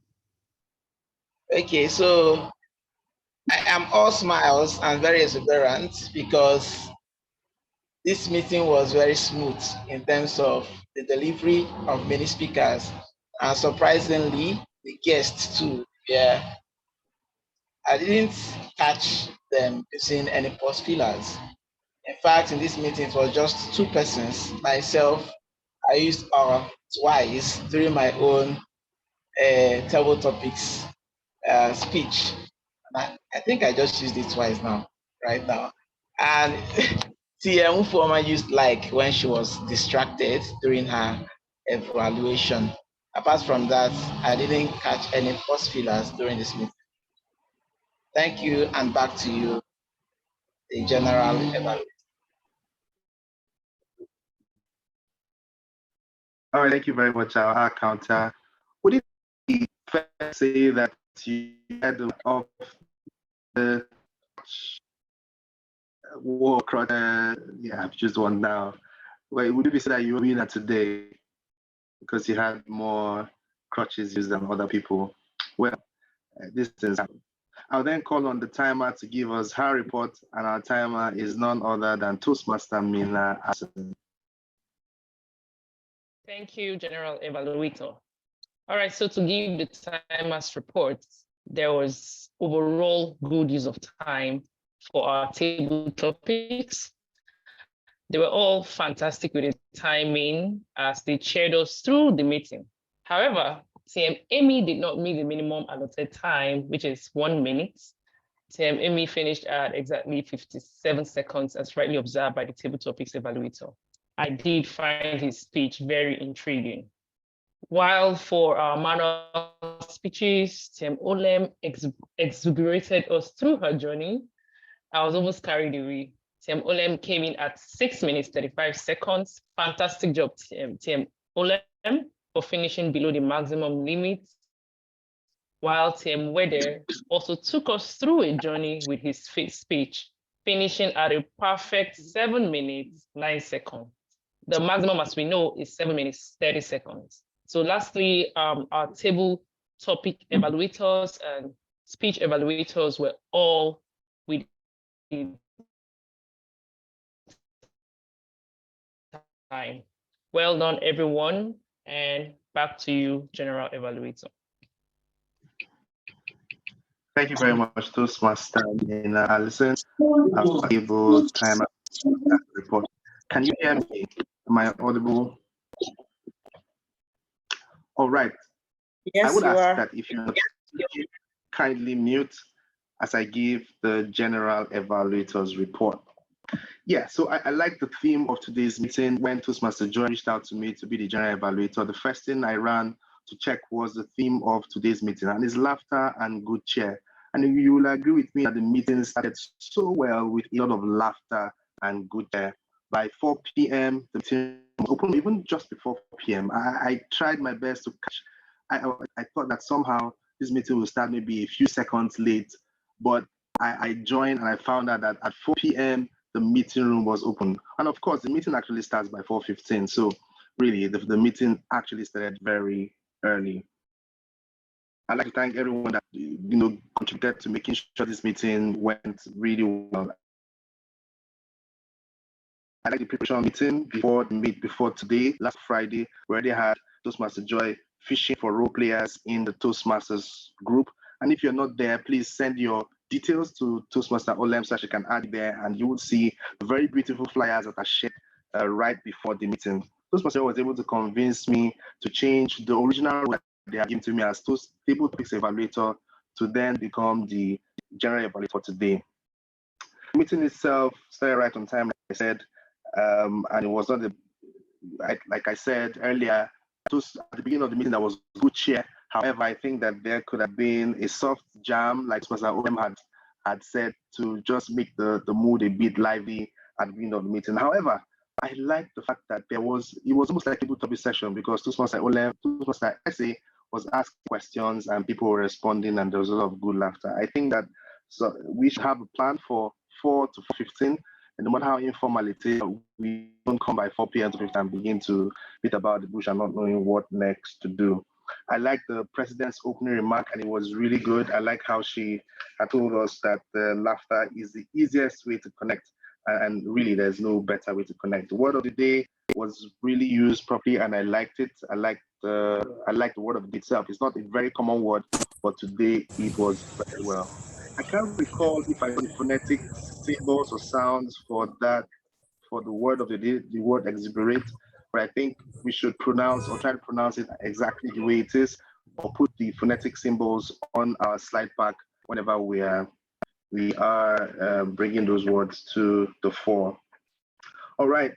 Okay, so I am all smiles and very exuberant because this meeting was very smooth in terms of the delivery of many speakers, and surprisingly, the guests too. Yeah, I didn't catch them using any pause fillers. In fact, in this meeting, it was just 2 persons. Myself, I used twice during my own table topics speech. I think I just used it twice now, right now. And TM Ufoma used like when she was distracted during her evaluation. Apart from that, I didn't catch any pause fillers during this meeting. Thank you, and back to you, the General Evaluator. All right, thank you very much, our counter. Would it be fair to say that you had of the war crutch? Yeah, I've just one now. Wait, would it be said that you were winner today because you had more crutches used than other people? Well, this is. I'll then call on the timer to give us her report, and our timer is none other than Toastmaster Mina Asen. Thank you, General Evaluator. All right, so to give the timer's report, there was overall good use of time for our table topics. They were all fantastic with the timing as they chaired us through the meeting. However, TM Amy did not meet the minimum allotted time, which is 1 minute. TM Amy finished at exactly 57 seconds, as rightly observed by the table topics evaluator. I did find his speech very intriguing. While for our manual speeches, Tim Olem exuberated us through her journey. I was almost carried away. Tim Olem came in at 6 minutes, 35 seconds. Fantastic job, Tim Olem, for finishing below the maximum limit. While Tim Wedder also took us through a journey with his speech, finishing at a perfect 7 minutes, 9 seconds. The maximum, as we know, is 7 minutes, 30 seconds. So lastly, our table topic evaluators and speech evaluators were all within time. Well done, everyone, and back to you, General Evaluator. Thank you very much, Toastmaster Alison. I'll able time report. Can you hear me? Am I audible? All right. Yes, I would you ask are. that if you kindly mute as I give the General Evaluator's report. Yeah, so I like the theme of today's meeting. When Toastmaster Joy reached out to me to be the General Evaluator, the first thing I ran to check was the theme of today's meeting, and it's laughter and good cheer. And you will agree with me that the meeting started so well with a lot of laughter and good cheer. By 4 p.m., the meeting was open, even just before 4 p.m. I tried my best to catch. I thought that somehow this meeting will start maybe a few seconds late, but I joined and I found out that at 4 p.m., the meeting room was open. And of course, the meeting actually starts by 4:15. So really, the meeting actually started very early. I'd like to thank everyone that contributed to making sure this meeting went really well. I like the preparation meeting before today, last Friday. We already had Toastmaster Joy fishing for role players in the Toastmasters group. And if you're not there, please send your details to Toastmaster Olem so she can add there, and you will see very beautiful flyers that are shared right before the meeting. Toastmaster was able to convince me to change the original that they have given to me as Table Topics Evaluator to then become the General Evaluator today. The meeting itself started right on time, like I said, and it was not like I said earlier, at the beginning of the meeting, there was good cheer. However, I think that there could have been a soft jam, like Toastmaster Olem had said, to just make the mood a bit lively at the beginning of the meeting. However, I like the fact that it was almost like a good topic session, because Toastmaster Olem, Toastmaster Ese was asking questions and people were responding, and there was a lot of good laughter. I think that we should have a plan for 4 to 4:15. And no matter how informal it is, we don't come by 4 p.m. to 15 and begin to beat about the bush and not knowing what next to do. I like the president's opening remark, and it was really good. I like how she had told us that laughter is the easiest way to connect, and really there's no better way to connect. The word of the day was really used properly, and I liked it. I like the word of the day itself. It's not a very common word, but today it was very well. I can't recall if I got the phonetic symbols or sounds for the word of the day, the word exuberate, but I think we should pronounce or try to pronounce it exactly the way it is, or put the phonetic symbols on our slide pack whenever we are bringing those words to the fore. All right,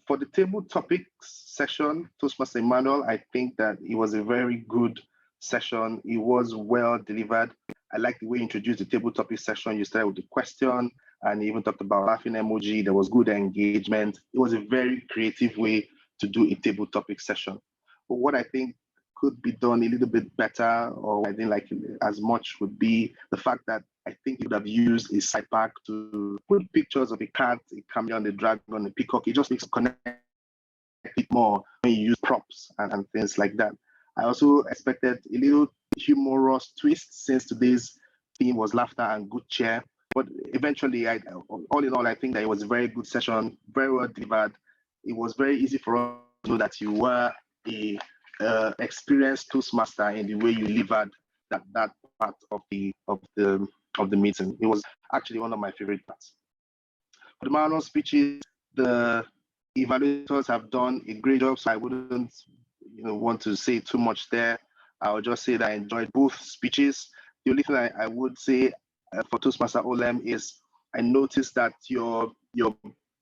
for the table topics session, Toastmaster Emmanuel, I think that it was a very good session. It was well delivered. I like the way you introduced the table topic session. You started with the question and you even talked about laughing emoji. There was good engagement. It was a very creative way to do a table topic session. But what I think could be done a little bit better, or I didn't like it as much, would be the fact that I think you would have used a side pack to put pictures of a cat, a chameleon, a dragon, a peacock. It just makes it connect it more when you use props and things like that. I also expected a little humorous twist, since today's theme was laughter and good cheer. But eventually, all in all, I think that it was a very good session, very well delivered. It was very easy for us to know that you were a experienced Toastmaster in the way you delivered that part of the meeting. It was actually one of my favorite parts. For the manual speeches, the evaluators have done a great job, so I wouldn't want to say too much there. I'll just say that I enjoyed both speeches. The only thing I would say for Toastmaster Olem is I noticed that your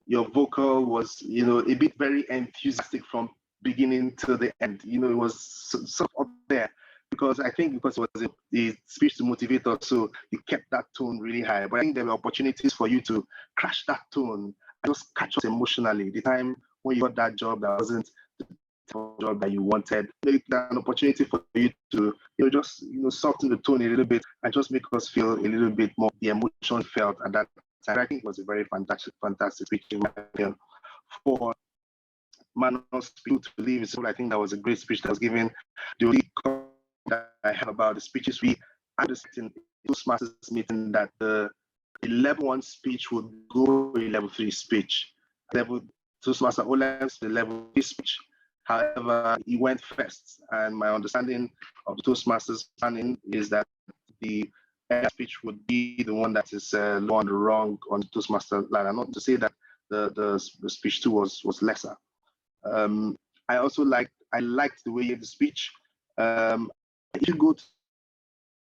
vocal was a bit very enthusiastic from beginning to the end. You know, it was so up there because I think because it was a speech to motivate us, so you kept that tone really high. But I think there were opportunities for you to crash that tone and just catch us emotionally. The time when you got that job that wasn't the job that you wanted, make that an opportunity for you to, just soften the tone a little bit and just make us feel a little bit more the emotion felt at that time. I think it was a very fantastic speech in my opinion. For man of speech to leave, so I think that was a great speech that was given. The only comment that I have about the speeches we understand in Toastmasters meeting that the level 1 speech would go a level 3 speech. Toastmaster Olem's the level 3 speech. However, he went first, and my understanding of the Toastmasters planning is that the speech would be the one that is low on the wrong on the Toastmaster ladder. Not to say that the speech 2 was lesser. I also liked the way he gave the speech. If you go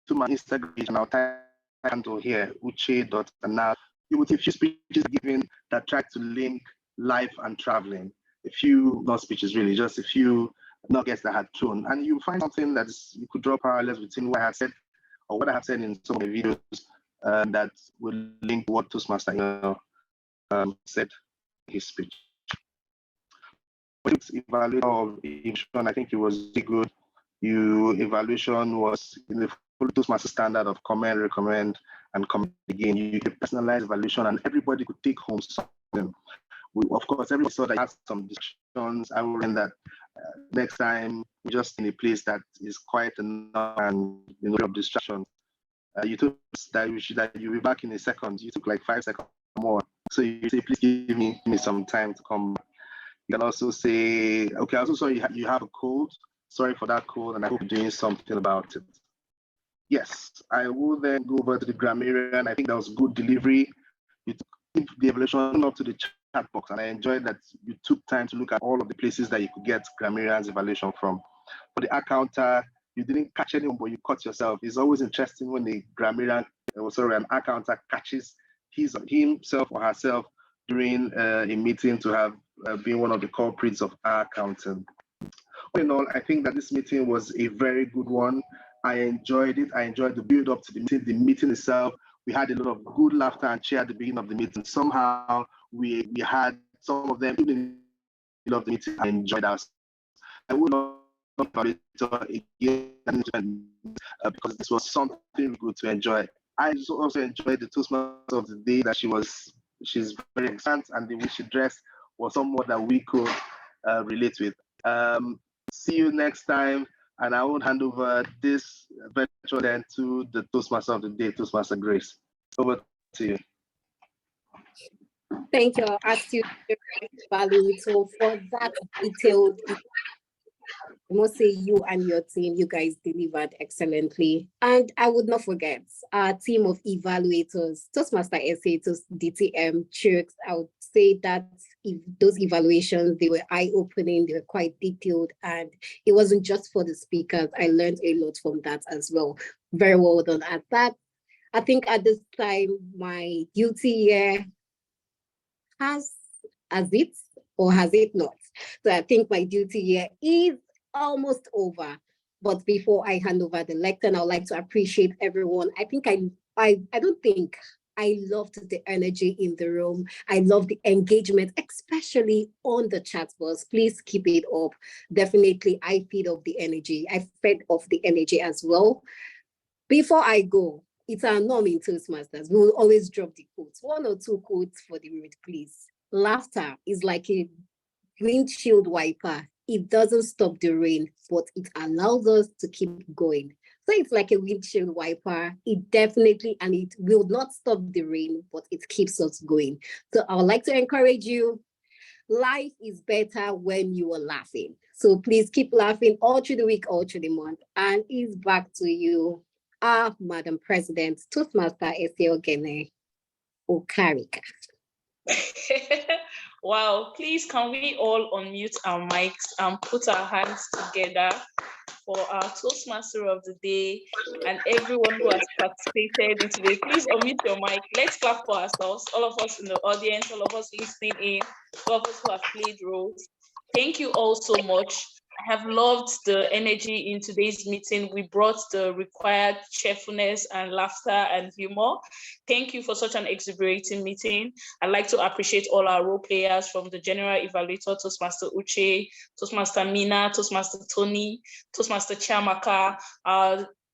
to my Instagram and I'll type handle here, Uche.anal, you would see a few speeches given that try to link life and traveling. A few, not speeches really, just a few nuggets that had thrown. And you find something that you could draw parallels between what I had said or what I have said in some of the videos that will link what Toastmaster said in his speech. Evaluator of evaluation, I think it was really good. Evaluation was in the full Toastmaster standard of comment, recommend, and comment again. You could personalize evaluation, and everybody could take home something. Of course, everybody saw that you had some discussions. I will learn that next time, just in a place that is quiet enough and of distractions. You took that you'll be back in a second. You took like 5 seconds more. So you say, please give me some time to come back. You can also say, okay, I also saw you have a cold. Sorry for that cold, and I hope you're doing something about it. Yes, I will then go over to the grammarian. I think that was good delivery. You took the evaluation up to the chat box, and I enjoyed that you took time to look at all of the places that you could get grammarian's evaluation from. For the accounter, you didn't catch anyone, but you caught yourself. It's always interesting when the grammarian, an accounter catches himself or herself during a meeting to have been one of the culprits of our accounting. All in all, I think that this meeting was a very good one. I enjoyed it. I enjoyed the build up to the meeting. The meeting itself, we had a lot of good laughter and cheer at the beginning of the meeting. Somehow we had some of them in the middle of the meeting. I enjoyed us. I would not again because this was something good to enjoy. I also enjoyed the Toastmasters of the day that she's very excellent, and the way she dressed was someone that we could relate with. See you next time, and I will hand over this virtual then to the Toastmaster of the day, Toastmaster Grace. Over to you. Thank you. I'll ask you, Evaluator, for that detailed. I must say you and your team, you guys delivered excellently. And I would not forget our team of evaluators, Toastmaster SA, DTM, Chirks. I would say that if those evaluations, they were eye-opening, they were quite detailed, and it wasn't just for the speakers. I learned a lot from that as well. Very well done at that. I think at this time, my duty here has it or has it not? So I think my duty here is almost over. But before I hand over the lectern, I would like to appreciate everyone. I loved the energy in the room. I love the engagement, especially on the chat box. Please keep it up. Definitely, I feed off the energy. I fed off the energy as well. Before I go, it's our norm in Toastmasters. We will always drop the quotes. 1 or 2 quotes for the room, please. Laughter is like a windshield wiper. It doesn't stop the rain, but it allows us to keep going. So it's like a windshield wiper. It definitely, and it will not stop the rain, but it keeps us going. So I would like to encourage you. Life is better when you are laughing. So please keep laughing all through the week, all through the month. And it's back to you, Madam President, Toastmaster Eseoghene, Okereka. Wow, please can we all unmute our mics and put our hands together for our Toastmaster of the day and everyone who has participated in today. Please unmute your mic. Let's clap for ourselves, all of us in the audience, all of us listening in, all of us who have played roles. Thank you all so much. I have loved the energy in today's meeting. We brought the required cheerfulness and laughter and humor. Thank you for such an exuberating meeting. I'd like to appreciate all our role players from the General Evaluator, Toastmaster Uche, Toastmaster Mina, Toastmaster Tony, Toastmaster Chiamaka,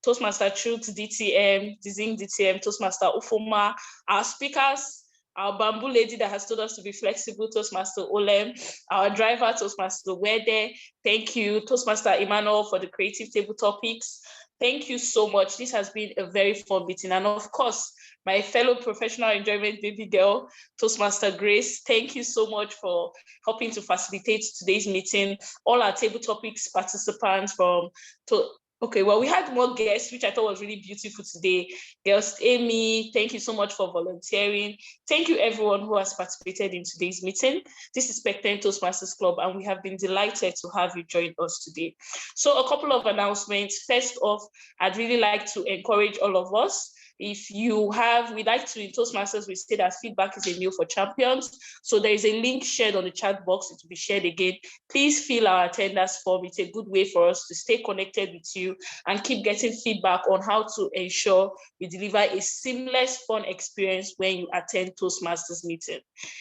Toastmaster Truth DTM, Dizing DTM, Toastmaster Ufoma, our speakers, our bamboo lady that has told us to be flexible, Toastmaster Olem, our driver, Toastmaster Wede. Thank you, Toastmaster Emmanuel, for the creative table topics. Thank you so much. This has been a very fun meeting. And of course, my fellow professional enjoyment baby girl, Toastmaster Grace, thank you so much for helping to facilitate today's meeting. All our table topics participants from okay, well, we had more guests, which I thought was really beautiful today. Girls, Amy, thank you so much for volunteering. Thank you, everyone who has participated in today's meeting. This is Pecten Toastmasters Club, and we have been delighted to have you join us today. So a couple of announcements. First off, I'd really like to encourage all of us. If you have, we'd like to, in Toastmasters, we say that feedback is a meal for champions. So there is a link shared on the chat box. It will be shared again. Please fill our attendance form. It's a good way for us to stay connected with you and keep getting feedback on how to ensure we deliver a seamless, fun experience when you attend Toastmasters meeting.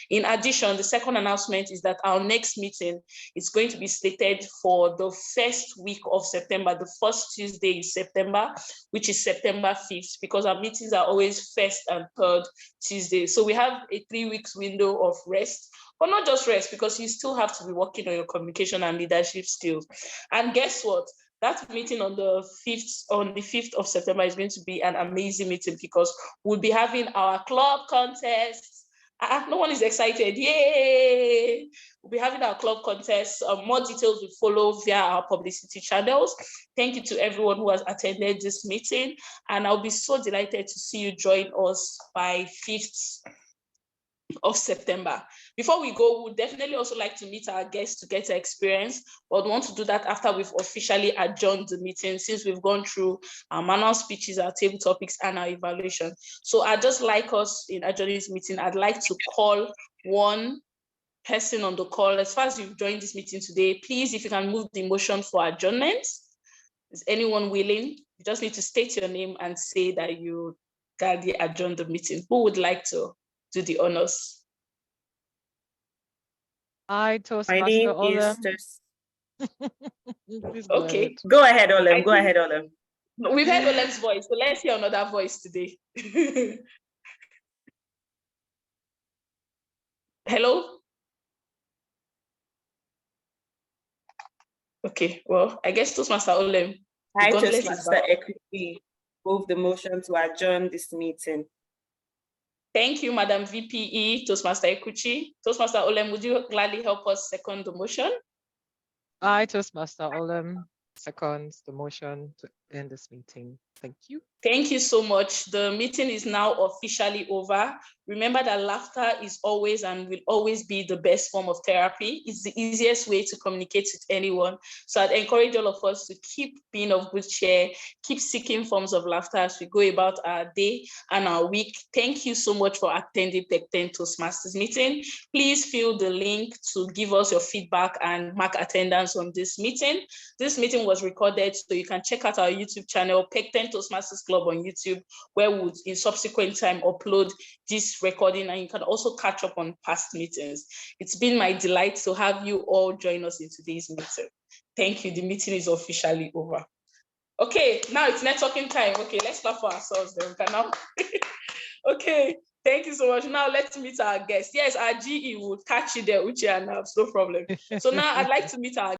In addition, the second announcement is that our next meeting is going to be slated for the first week of September, the first Tuesday in September, which is September 5th, because our meetings are always first and third Tuesday. So we have a 3 weeks window of rest, but not just rest, because you still have to be working on your communication and leadership skills. And guess what? That meeting on the 5th of September is going to be an amazing meeting, because we'll be having our club contest. No one is excited. Yay! We'll be having our club contest. More details will follow via our publicity channels. Thank you to everyone who has attended this meeting. And I'll be so delighted to see you join us by 5th of September. Before we go, we'd definitely also like to meet our guests to get experience, but we want to do that after we've officially adjourned the meeting, since we've gone through our manual speeches, our table topics, and our evaluation. So I'd just like us, in adjourning this meeting, I'd like to call one person on the call. As far as you've joined this meeting today, please, if you can move the motion for adjournment. Is anyone willing? You just need to state your name and say that you gladly adjourn the meeting. Who would like to do the honors? I, Toastmaster My name Olem. is Okay. Go ahead, Olem. Go ahead, Olem. We've heard Olem's voice, so let's hear another voice today. Hello? Okay, well, I guess Toastmaster Olem. Hi, Toastmaster Equity. Move the motion to adjourn this meeting. Thank you, Madam VPE, Toastmaster Ekuchi. Toastmaster Olem, would you gladly help us second the motion? I, Toastmaster Olem, second the motion to end this meeting. Thank you. Thank you so much. The meeting is now officially over. Remember that laughter is always and will always be the best form of therapy. It's the easiest way to communicate with anyone. So I'd encourage all of us to keep being of good cheer, keep seeking forms of laughter as we go about our day and our week. Thank you so much for attending Pecten Toastmasters meeting. Please fill the link to give us your feedback and mark attendance on this meeting. This meeting was recorded, so you can check out our YouTube channel, Pecten Toastmasters Club on YouTube, where we would in subsequent time upload this recording, and you can also catch up on past meetings. It's been my delight to have you all join us in today's meeting. Thank you. The meeting is officially over. Okay, now it's networking time. Okay, let's clap for ourselves then. We can now. Okay, thank you so much. Now let's meet our guests. Yes, our GE will catch you there, Uche and Nabs, no problem. So now I'd like to meet our